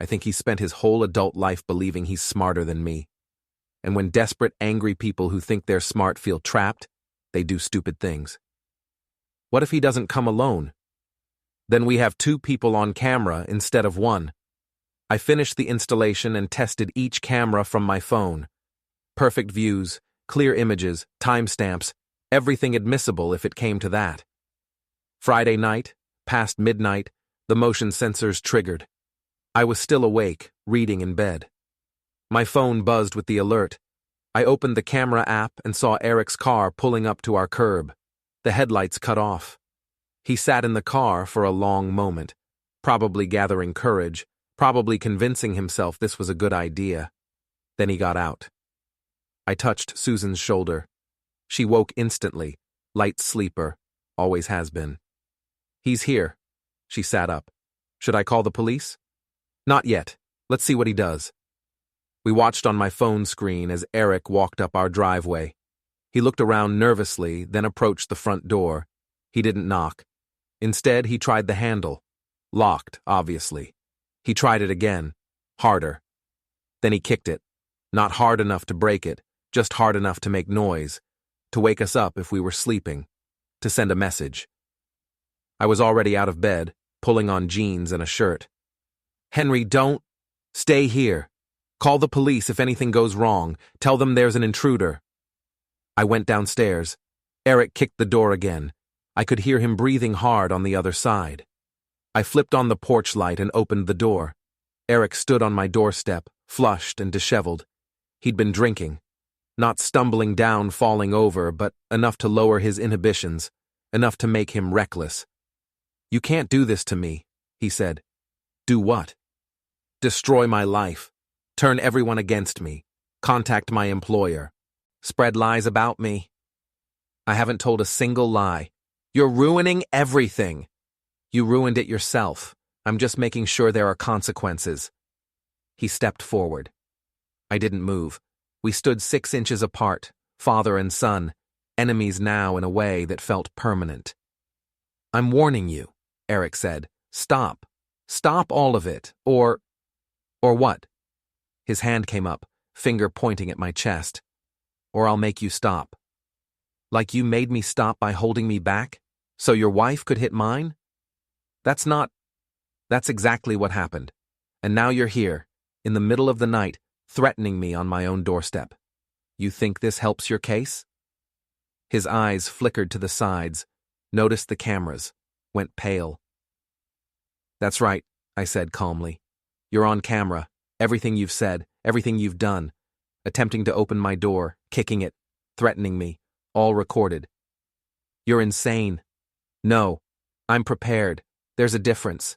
I think he's spent his whole adult life believing he's smarter than me. And when desperate, angry people who think they're smart feel trapped, they do stupid things." "What if he doesn't come alone?" "Then we have 2 people on camera instead of 1. I finished the installation and tested each camera from my phone. Perfect views, clear images, timestamps, everything admissible if it came to that. Friday night, past midnight, the motion sensors triggered. I was still awake, reading in bed. My phone buzzed with the alert. I opened the camera app and saw Eric's car pulling up to our curb. The headlights cut off. He sat in the car for a long moment, probably gathering courage, probably convincing himself this was a good idea. Then he got out. I touched Susan's shoulder. She woke instantly, light sleeper, always has been. "He's here." She sat up. "Should I call the police?" "Not yet. Let's see what he does." We watched on my phone screen as Eric walked up our driveway. He looked around nervously, then approached the front door. He didn't knock. Instead, he tried the handle. Locked, obviously. He tried it again. Harder. Then he kicked it. Not hard enough to break it, just hard enough to make noise, to wake us up if we were sleeping, to send a message. I was already out of bed, pulling on jeans and a shirt. "Henry, don't. Stay here. Call the police if anything goes wrong. Tell them there's an intruder." I went downstairs. Eric kicked the door again. I could hear him breathing hard on the other side. I flipped on the porch light and opened the door. Eric stood on my doorstep, flushed and disheveled. He'd been drinking. Not stumbling down, falling over, but enough to lower his inhibitions, enough to make him reckless. "You can't do this to me," he said. "Do what?" "Destroy my life. Turn everyone against me. Contact my employer. Spread lies about me. I haven't told a single lie. You're ruining everything. You ruined it yourself. I'm just making sure there are consequences. He stepped forward. I didn't move. We stood 6 inches apart, father and son, enemies now in a way that felt permanent. I'm warning you, Eric said. Stop. Stop all of it. Or what? His hand came up, finger pointing at my chest. Or I'll make you stop. Like you made me stop by holding me back, so your wife could hit mine? That's exactly what happened. And now you're here, in the middle of the night, threatening me on my own doorstep. You think this helps your case? His eyes flickered to the sides, noticed the cameras, went pale. That's right, I said calmly. You're on camera. Everything you've said, everything you've done. Attempting to open my door, kicking it, threatening me, all recorded. You're insane. No, I'm prepared. There's a difference.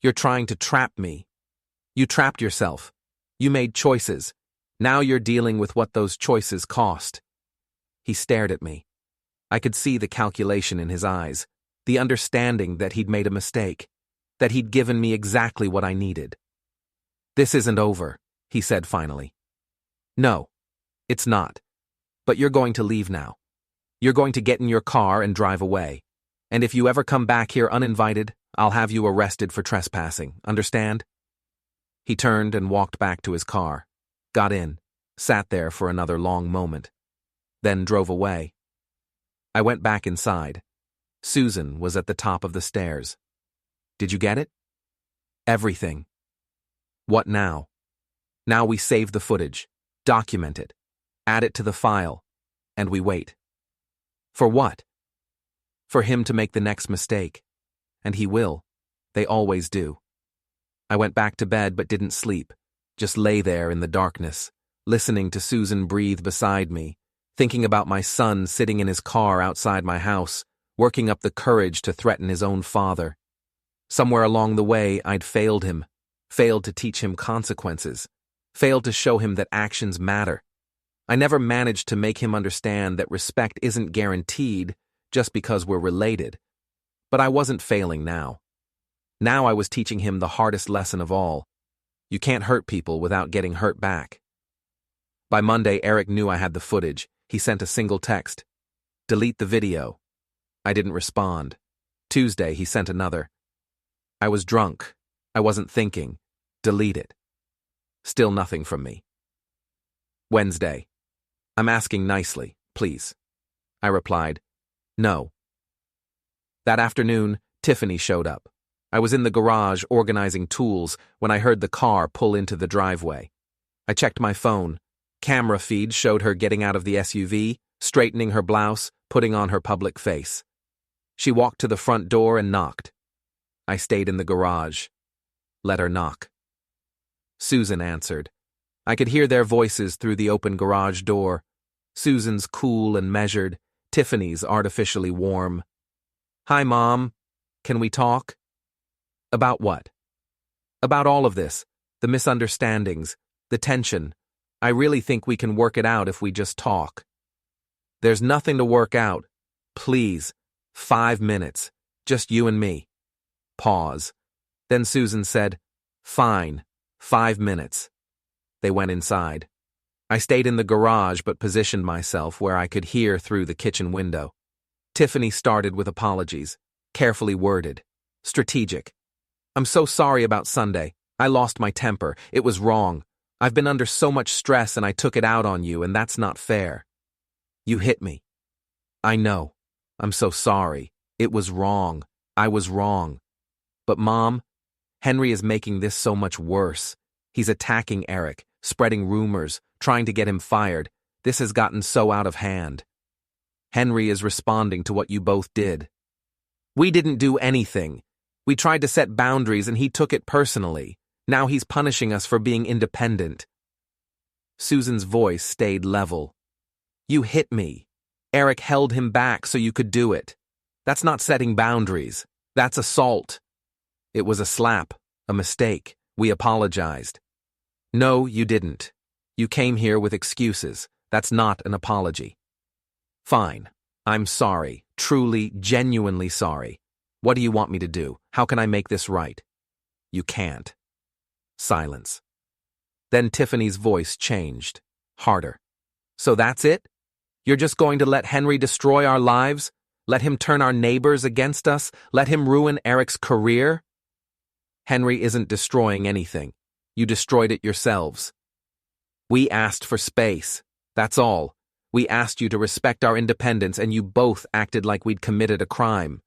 You're trying to trap me. You trapped yourself. You made choices. Now you're dealing with what those choices cost. He stared at me. I could see the calculation in his eyes, the understanding that he'd made a mistake, that he'd given me exactly what I needed. This isn't over, he said finally. No, it's not. But you're going to leave now. You're going to get in your car and drive away. And if you ever come back here uninvited, I'll have you arrested for trespassing, understand? He turned and walked back to his car, got in, sat there for another long moment, then drove away. I went back inside. Susan was at the top of the stairs. Did you get it? Everything. What now? Now we save the footage, document it, add it to the file, and we wait. For what? For him to make the next mistake. And he will. They always do. I went back to bed but didn't sleep, just lay there in the darkness, listening to Susan breathe beside me, thinking about my son sitting in his car outside my house, working up the courage to threaten his own father. Somewhere along the way, I'd failed him, failed to teach him consequences, failed to show him that actions matter. I never managed to make him understand that respect isn't guaranteed just because we're related. But I wasn't failing now. Now I was teaching him the hardest lesson of all. You can't hurt people without getting hurt back. By Monday, Eric knew I had the footage. He sent a single text. Delete the video. I didn't respond. Tuesday, he sent another. I was drunk. I wasn't thinking. Delete it. Still nothing from me. Wednesday. I'm asking nicely, please. I replied, no. That afternoon, Tiffany showed up. I was in the garage organizing tools when I heard the car pull into the driveway. I checked my phone. Camera feed showed her getting out of the SUV, straightening her blouse, putting on her public face. She walked to the front door and knocked. I stayed in the garage. Let her knock. Susan answered. I could hear their voices through the open garage door. Susan's cool and measured, Tiffany's artificially warm. Hi, Mom. Can we talk? About what? About all of this, the misunderstandings, the tension. I really think we can work it out if we just talk. There's nothing to work out. Please, 5 minutes, just you and me. Pause. Then Susan said, fine, 5 minutes. They went inside. I stayed in the garage but positioned myself where I could hear through the kitchen window. Tiffany started with apologies, carefully worded, strategic. I'm so sorry about Sunday. I lost my temper. It was wrong. I've been under so much stress and I took it out on you, and that's not fair. You hit me. I know. I'm so sorry. It was wrong. I was wrong. But Mom, Henry is making this so much worse. He's attacking Eric, spreading rumors, trying to get him fired. This has gotten so out of hand. Henry is responding to what you both did. We didn't do anything. We tried to set boundaries and he took it personally. Now he's punishing us for being independent. Susan's voice stayed level. You hit me. Eric held him back so you could do it. That's not setting boundaries. That's assault. It was a slap, a mistake. We apologized. No, you didn't. You came here with excuses. That's not an apology. Fine. I'm sorry. Truly, genuinely sorry. What do you want me to do? How can I make this right? You can't. Silence. Then Tiffany's voice changed, harder. So that's it? You're just going to let Henry destroy our lives? Let him turn our neighbors against us? Let him ruin Eric's career? Henry isn't destroying anything. You destroyed it yourselves. We asked for space. That's all. We asked you to respect our independence, and you both acted like we'd committed a crime.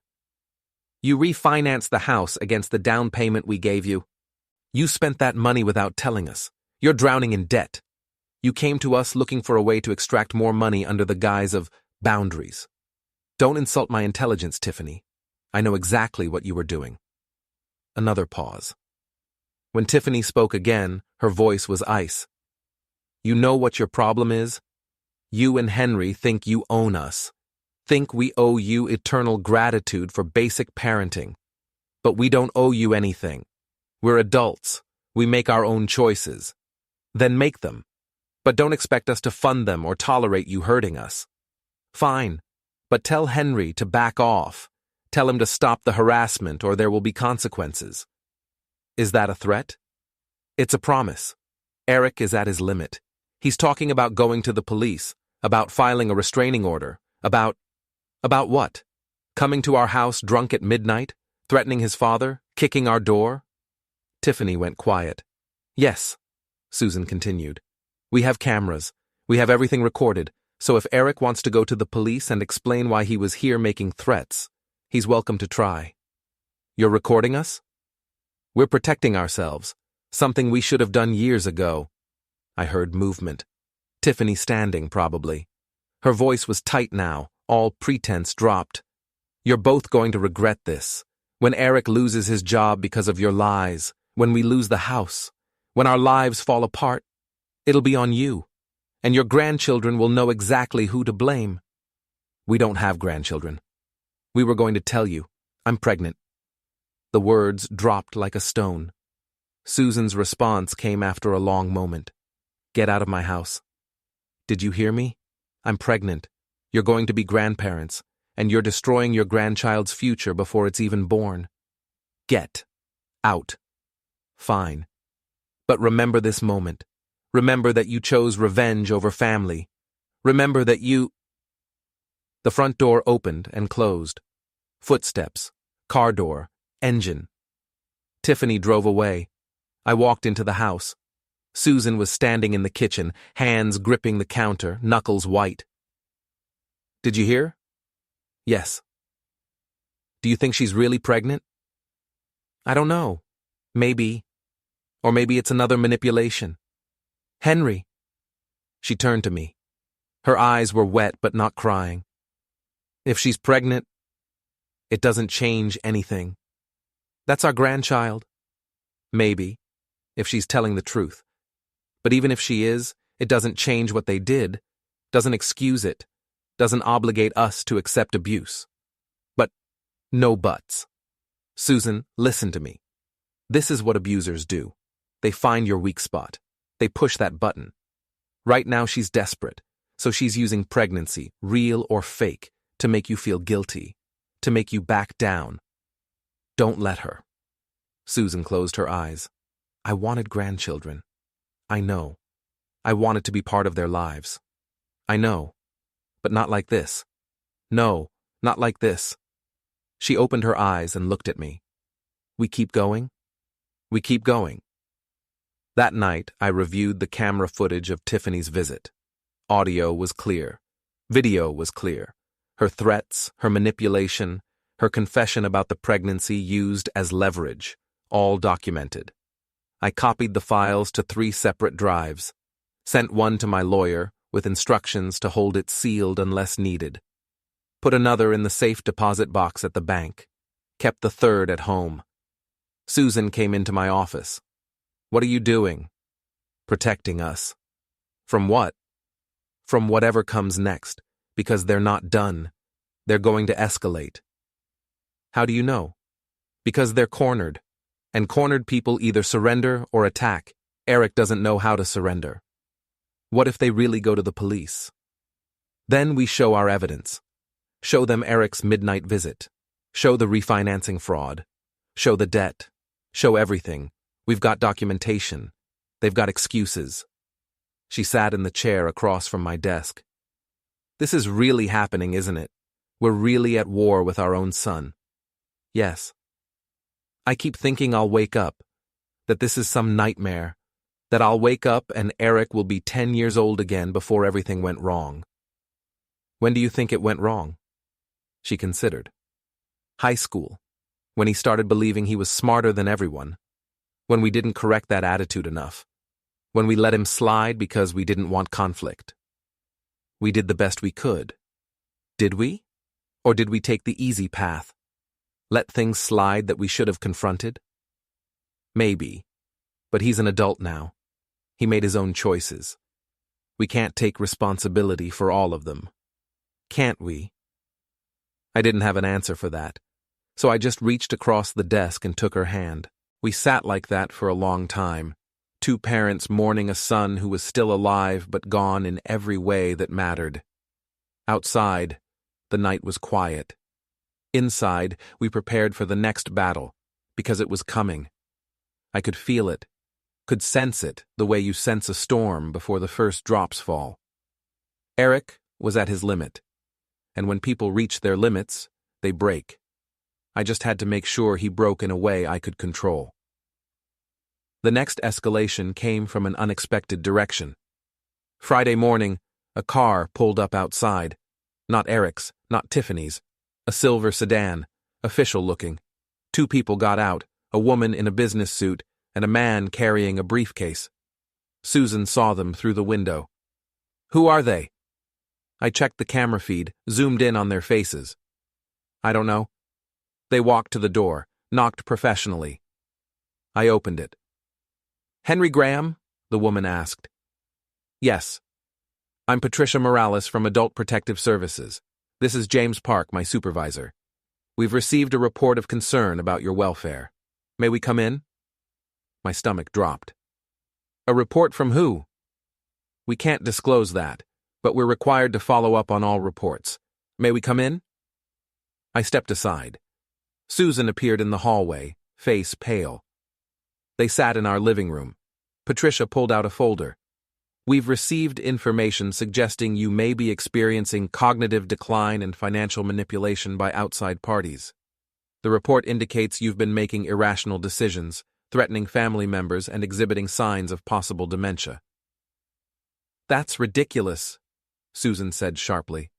You refinanced the house against the down payment we gave you. You spent that money without telling us. You're drowning in debt. You came to us looking for a way to extract more money under the guise of boundaries. Don't insult my intelligence, Tiffany. I know exactly what you were doing. Another pause. When Tiffany spoke again, her voice was ice. You know what your problem is? You and Henry think you own us. Think we owe you eternal gratitude for basic parenting. But we don't owe you anything. We're adults. We make our own choices. Then make them. But don't expect us to fund them or tolerate you hurting us. Fine. But tell Henry to back off. Tell him to stop the harassment or there will be consequences. Is that a threat? It's a promise. Eric is at his limit. He's talking about going to the police, about filing a restraining order, about what? Coming to our house drunk at midnight, threatening his father, kicking our door? Tiffany went quiet. Yes, Susan continued. We have cameras. We have everything recorded, so if Eric wants to go to the police and explain why he was here making threats, he's welcome to try. You're recording us? We're protecting ourselves, something we should have done years ago. I heard movement. Tiffany standing, probably. Her voice was tight now, all pretense dropped. You're both going to regret this. When Eric loses his job because of your lies, when we lose the house, when our lives fall apart, it'll be on you. And your grandchildren will know exactly who to blame. We don't have grandchildren. We were going to tell you. I'm pregnant. The words dropped like a stone. Susan's response came after a long moment. Get out of my house. Did you hear me? I'm pregnant. You're going to be grandparents, and you're destroying your grandchild's future before it's even born. Get out. Fine. But remember this moment. Remember that you chose revenge over family. Remember that you... The front door opened and closed. Footsteps, car door, engine. Tiffany drove away. I walked into the house. Susan was standing in the kitchen, hands gripping the counter, knuckles white. Did you hear? Yes. Do you think she's really pregnant? I don't know. Maybe. Or maybe it's another manipulation. Henry. She turned to me. Her eyes were wet but not crying. If she's pregnant, it doesn't change anything. That's our grandchild. Maybe, if she's telling the truth. But even if she is, it doesn't change what they did, doesn't excuse it, doesn't obligate us to accept abuse. But no buts. Susan, listen to me. This is what abusers do. They find your weak spot. They push that button. Right now she's desperate, so she's using pregnancy, real or fake, to make you feel guilty, to make you back down. Don't let her. Susan closed her eyes. I wanted grandchildren. I know. I wanted to be part of their lives. I know. But not like this. No, not like this. She opened her eyes and looked at me. We keep going? We keep going. That night, I reviewed the camera footage of Tiffany's visit. Audio was clear. Video was clear. Her threats, her manipulation, her confession about the pregnancy used as leverage, all documented. I copied the files to 3 separate drives, sent one to my lawyer with instructions to hold it sealed unless needed, put another in the safe deposit box at the bank, kept the third at home. Susan came into my office. What are you doing? Protecting us. From what? From whatever comes next, because they're not done. They're going to escalate. How do you know? Because they're cornered. And cornered people either surrender or attack. Eric doesn't know how to surrender. What if they really go to the police? Then we show our evidence. Show them Eric's midnight visit. Show the refinancing fraud. Show the debt. Show everything. We've got documentation. They've got excuses. She sat in the chair across from my desk. This is really happening, isn't it? We're really at war with our own son. Yes. I keep thinking I'll wake up, that this is some nightmare, that I'll wake up and Eric will be 10 years old again before everything went wrong. When do you think it went wrong? She considered. High school, when he started believing he was smarter than everyone, when we didn't correct that attitude enough, when we let him slide because we didn't want conflict. We did the best we could. Did we? Or did we take the easy path? Let things slide that we should have confronted? Maybe. But he's an adult now. He made his own choices. We can't take responsibility for all of them. Can't we? I didn't have an answer for that, so I just reached across the desk and took her hand. We sat like that for a long time, two parents mourning a son who was still alive but gone in every way that mattered. Outside, the night was quiet. Inside, we prepared for the next battle, because it was coming. I could feel it, could sense it the way you sense a storm before the first drops fall. Eric was at his limit, and when people reach their limits, they break. I just had to make sure he broke in a way I could control. The next escalation came from an unexpected direction. Friday morning, a car pulled up outside. Not Eric's, not Tiffany's. A silver sedan, official-looking. Two people got out, a woman in a business suit and a man carrying a briefcase. Susan saw them through the window. Who are they? I checked the camera feed, zoomed in on their faces. I don't know. They walked to the door, knocked professionally. I opened it. Henry Graham? The woman asked. Yes. I'm Patricia Morales from Adult Protective Services. This is James Park, my supervisor. We've received a report of concern about your welfare. May we come in? My stomach dropped. A report from who? We can't disclose that, but we're required to follow up on all reports. May we come in? I stepped aside. Susan appeared in the hallway, face pale. They sat in our living room. Patricia pulled out a folder. We've received information suggesting you may be experiencing cognitive decline and financial manipulation by outside parties. The report indicates you've been making irrational decisions, threatening family members and exhibiting signs of possible dementia. That's ridiculous, Susan said sharply.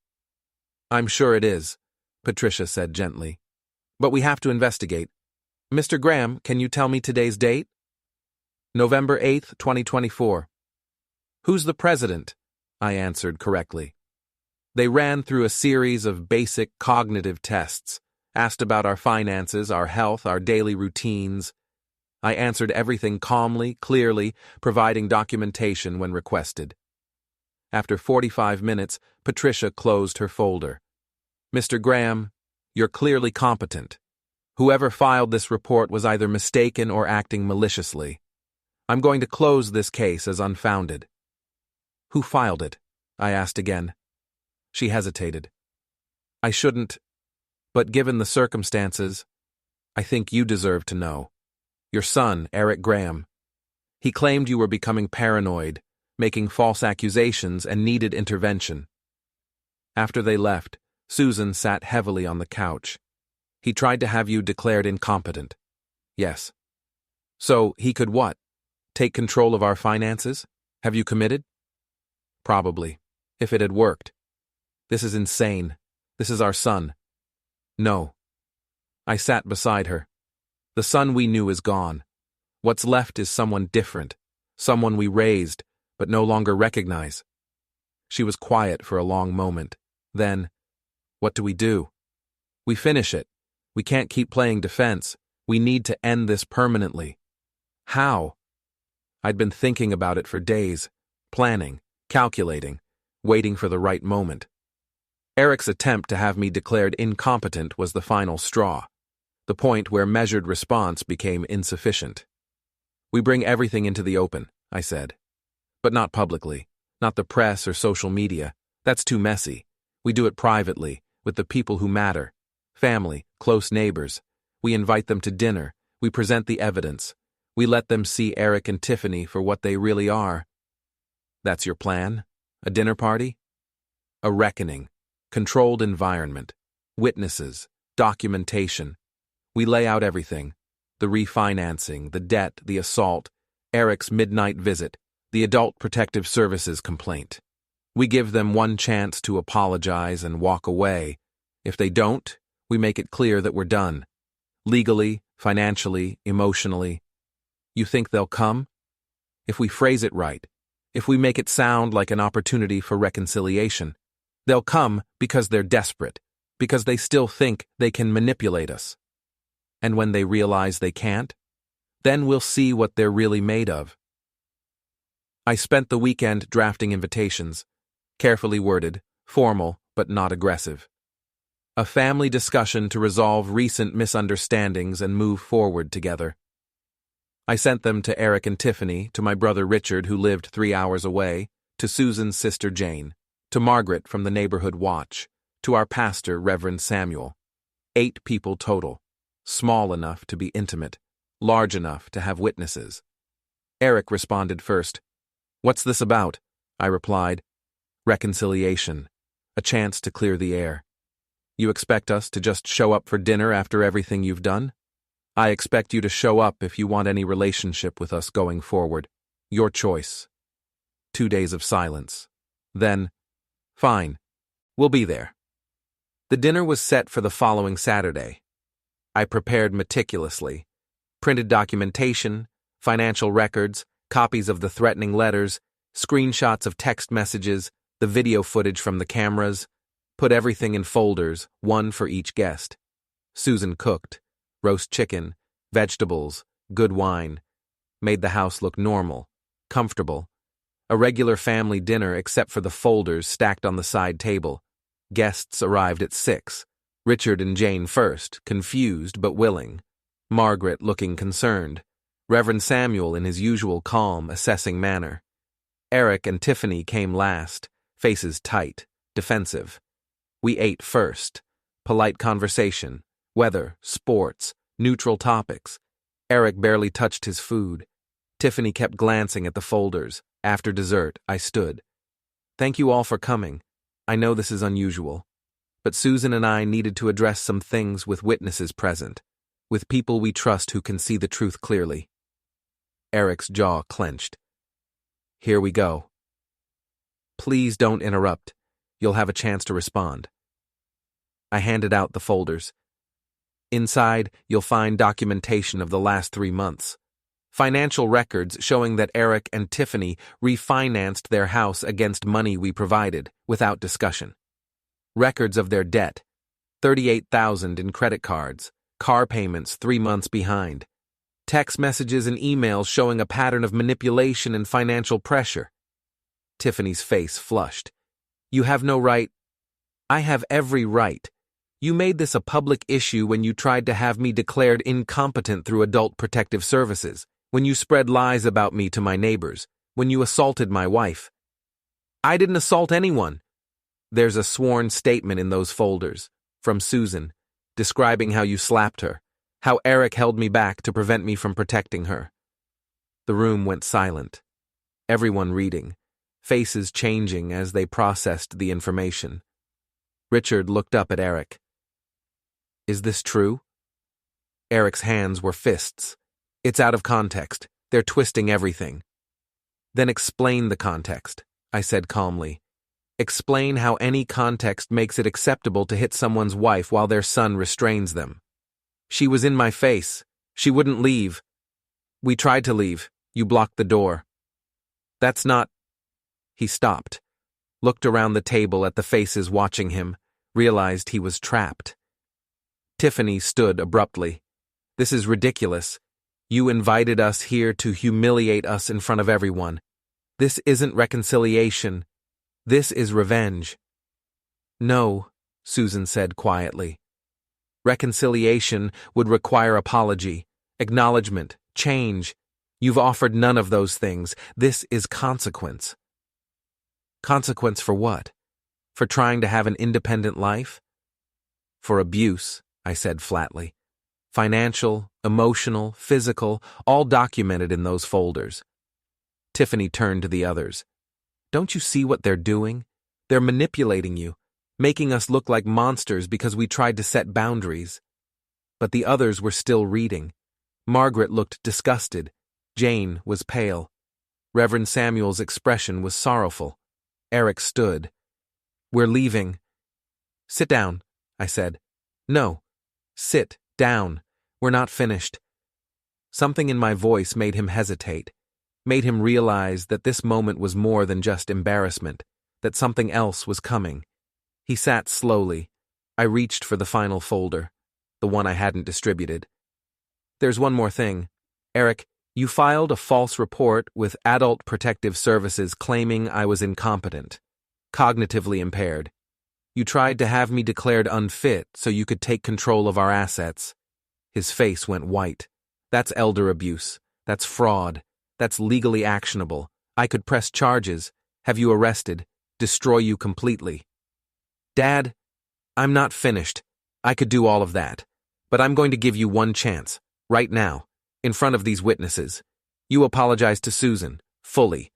I'm sure it is, Patricia said gently. But we have to investigate. Mr. Graham, can you tell me today's date? November 8th, 2024. Who's the president? I answered correctly. They ran through a series of basic cognitive tests, asked about our finances, our health, our daily routines. I answered everything calmly, clearly, providing documentation when requested. After 45 minutes, Patricia closed her folder. Mr. Graham, you're clearly competent. Whoever filed this report was either mistaken or acting maliciously. I'm going to close this case as unfounded. Who filed it? I asked again. She hesitated. I shouldn't, but given the circumstances, I think you deserve to know. Your son, Eric Graham. He claimed you were becoming paranoid, making false accusations, and needed intervention. After they left, Susan sat heavily on the couch. He tried to have you declared incompetent. Yes. So he could what? Take control of our finances? Have you committed? Probably, if it had worked. This is insane. This is our son. No. I sat beside her. The son we knew is gone. What's left is someone different, someone we raised, but no longer recognize. She was quiet for a long moment. Then, what do? We finish it. We can't keep playing defense. We need to end this permanently. How? I'd been thinking about it for days, planning, calculating, waiting for the right moment. Eric's attempt to have me declared incompetent was the final straw, the point where measured response became insufficient. We bring everything into the open, I said. But not publicly. Not the press or social media. That's too messy. We do it privately, with the people who matter. Family, close neighbors. We invite them to dinner. We present the evidence. We let them see Eric and Tiffany for what they really are. That's your plan? A dinner party? A reckoning. Controlled environment. Witnesses. Documentation. We lay out everything. The refinancing, the debt, the assault, Eric's midnight visit, the Adult Protective Services complaint. We give them one chance to apologize and walk away. If they don't, we make it clear that we're done. Legally, financially, emotionally. You think they'll come? If we phrase it right, if we make it sound like an opportunity for reconciliation, they'll come because they're desperate, because they still think they can manipulate us. And when they realize they can't, then we'll see what they're really made of. I spent the weekend drafting invitations, carefully worded, formal but not aggressive. A family discussion to resolve recent misunderstandings and move forward together. I sent them to Eric and Tiffany, to my brother Richard, who lived 3 hours away, to Susan's sister Jane, to Margaret from the neighborhood watch, to our pastor, Reverend Samuel. 8 people total, small enough to be intimate, large enough to have witnesses. Eric responded first. "What's this about?" I replied. "Reconciliation. A chance to clear the air. You expect us to just show up for dinner after everything you've done? I expect you to show up if you want any relationship with us going forward. Your choice." 2 days of silence. Then, "Fine. We'll be there." The dinner was set for the following Saturday. I prepared meticulously. Printed documentation, financial records, copies of the threatening letters, screenshots of text messages, the video footage from the cameras, put everything in folders, one for each guest. Susan cooked, roast chicken, vegetables, good wine, made the house look normal, comfortable. A regular family dinner except for the folders stacked on the side table. Guests arrived at 6. Richard and Jane first, confused but willing. Margaret looking concerned. Reverend Samuel in his usual calm, assessing manner. Eric and Tiffany came last, faces tight, defensive. We ate first. Polite conversation, weather, sports, neutral topics. Eric barely touched his food. Tiffany kept glancing at the folders. After dessert, I stood. "Thank you all for coming. I know this is unusual. But Susan and I needed to address some things with witnesses present, with people we trust who can see the truth clearly." Eric's jaw clenched. "Here we go." "Please don't interrupt. You'll have a chance to respond." I handed out the folders. Inside, you'll find documentation of the last 3 months. Financial records showing that Eric and Tiffany refinanced their house against money we provided, without discussion. Records of their debt, $38,000 in credit cards, car payments 3 months behind. Text messages and emails showing a pattern of manipulation and financial pressure. Tiffany's face flushed. "You have no right." "I have every right. You made this a public issue when you tried to have me declared incompetent through Adult Protective Services, when you spread lies about me to my neighbors, when you assaulted my wife." "I didn't assault anyone." "There's a sworn statement in those folders, from Susan, describing how you slapped her, how Eric held me back to prevent me from protecting her." The room went silent. Everyone reading, faces changing as they processed the information. Richard looked up at Eric. "Is this true?" Eric's hands were fists. "It's out of context. They're twisting everything." "Then explain the context," I said calmly. "Explain how any context makes it acceptable to hit someone's wife while their son restrains them." "She was in my face. She wouldn't leave." "We tried to leave. You blocked the door." "That's not—" He stopped, looked around the table at the faces watching him, realized he was trapped. Tiffany stood abruptly. "This is ridiculous. You invited us here to humiliate us in front of everyone. This isn't reconciliation. This is revenge." "No," Susan said quietly. "Reconciliation would require apology, acknowledgement, change. You've offered none of those things. This is consequence. Consequence for what? For trying to have an independent life? For abuse, I said flatly. Financial, emotional, physical, all documented in those folders. Tiffany turned to the others. Don't you see what they're doing? They're manipulating you, making us look like monsters because we tried to set boundaries. But the others were still reading. Margaret looked disgusted. Jane was pale. Reverend Samuel's expression was sorrowful. Eric stood. We're leaving. Sit down, I said. No. Sit down. We're not finished. Something in my voice made him hesitate, made him realize that this moment was more than just embarrassment, that something else was coming. He sat slowly. I reached for the final folder, the one I hadn't distributed. There's one more thing. Eric, you filed a false report with Adult Protective Services claiming I was incompetent, cognitively impaired. You tried to have me declared unfit so you could take control of our assets. His face went white. That's elder abuse. That's fraud. That's legally actionable. I could press charges, have you arrested, destroy you completely. Dad, I'm not finished. I could do all of that. But I'm going to give you one chance, right now, in front of these witnesses. You apologize to Susan, fully,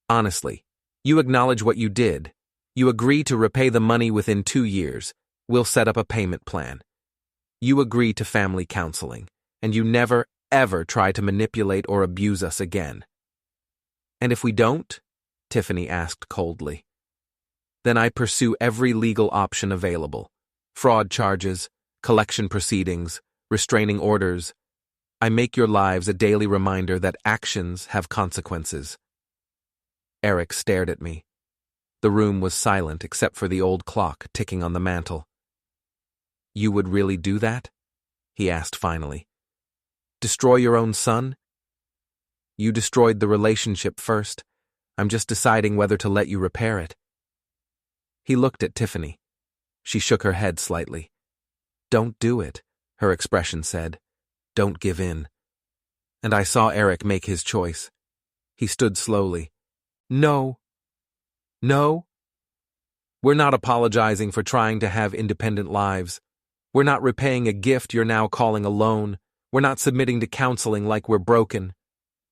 honestly. You acknowledge what you did. You agree to repay the money within 2 years. We'll set up a payment plan. You agree to family counseling, and you never, ever try to manipulate or abuse us again. And if we don't? Tiffany asked coldly. Then I pursue every legal option available. Fraud charges, collection proceedings, restraining orders. I make your lives a daily reminder that actions have consequences. Eric stared at me. The room was silent except for the old clock ticking on the mantel. You would really do that? He asked finally. Destroy your own son? You destroyed the relationship first. I'm just deciding whether to let you repair it. He looked at Tiffany. She shook her head slightly. Don't do it, her expression said. Don't give in. And I saw Eric make his choice. He stood slowly. No. No? We're not apologizing for trying to have independent lives. We're not repaying a gift you're now calling a loan. We're not submitting to counseling like we're broken.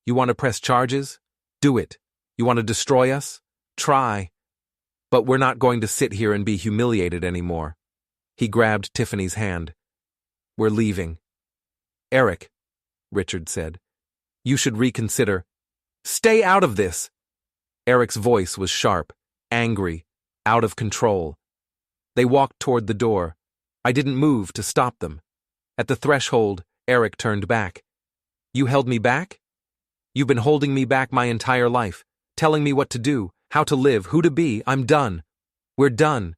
You want to press charges? Do it. You want to destroy us? Try. But we're not going to sit here and be humiliated anymore. He grabbed Tiffany's hand. We're leaving. Eric, Richard said, you should reconsider. Stay out of this! Eric's voice was sharp, angry, out of control. They walked toward the door. I didn't move to stop them. At the threshold, Eric turned back. You held me back? You've been holding me back my entire life, telling me what to do, how to live, who to be. I'm done. We're done.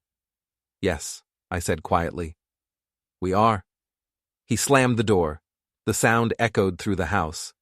Yes, I said quietly. We are. He slammed the door. The sound echoed through the house.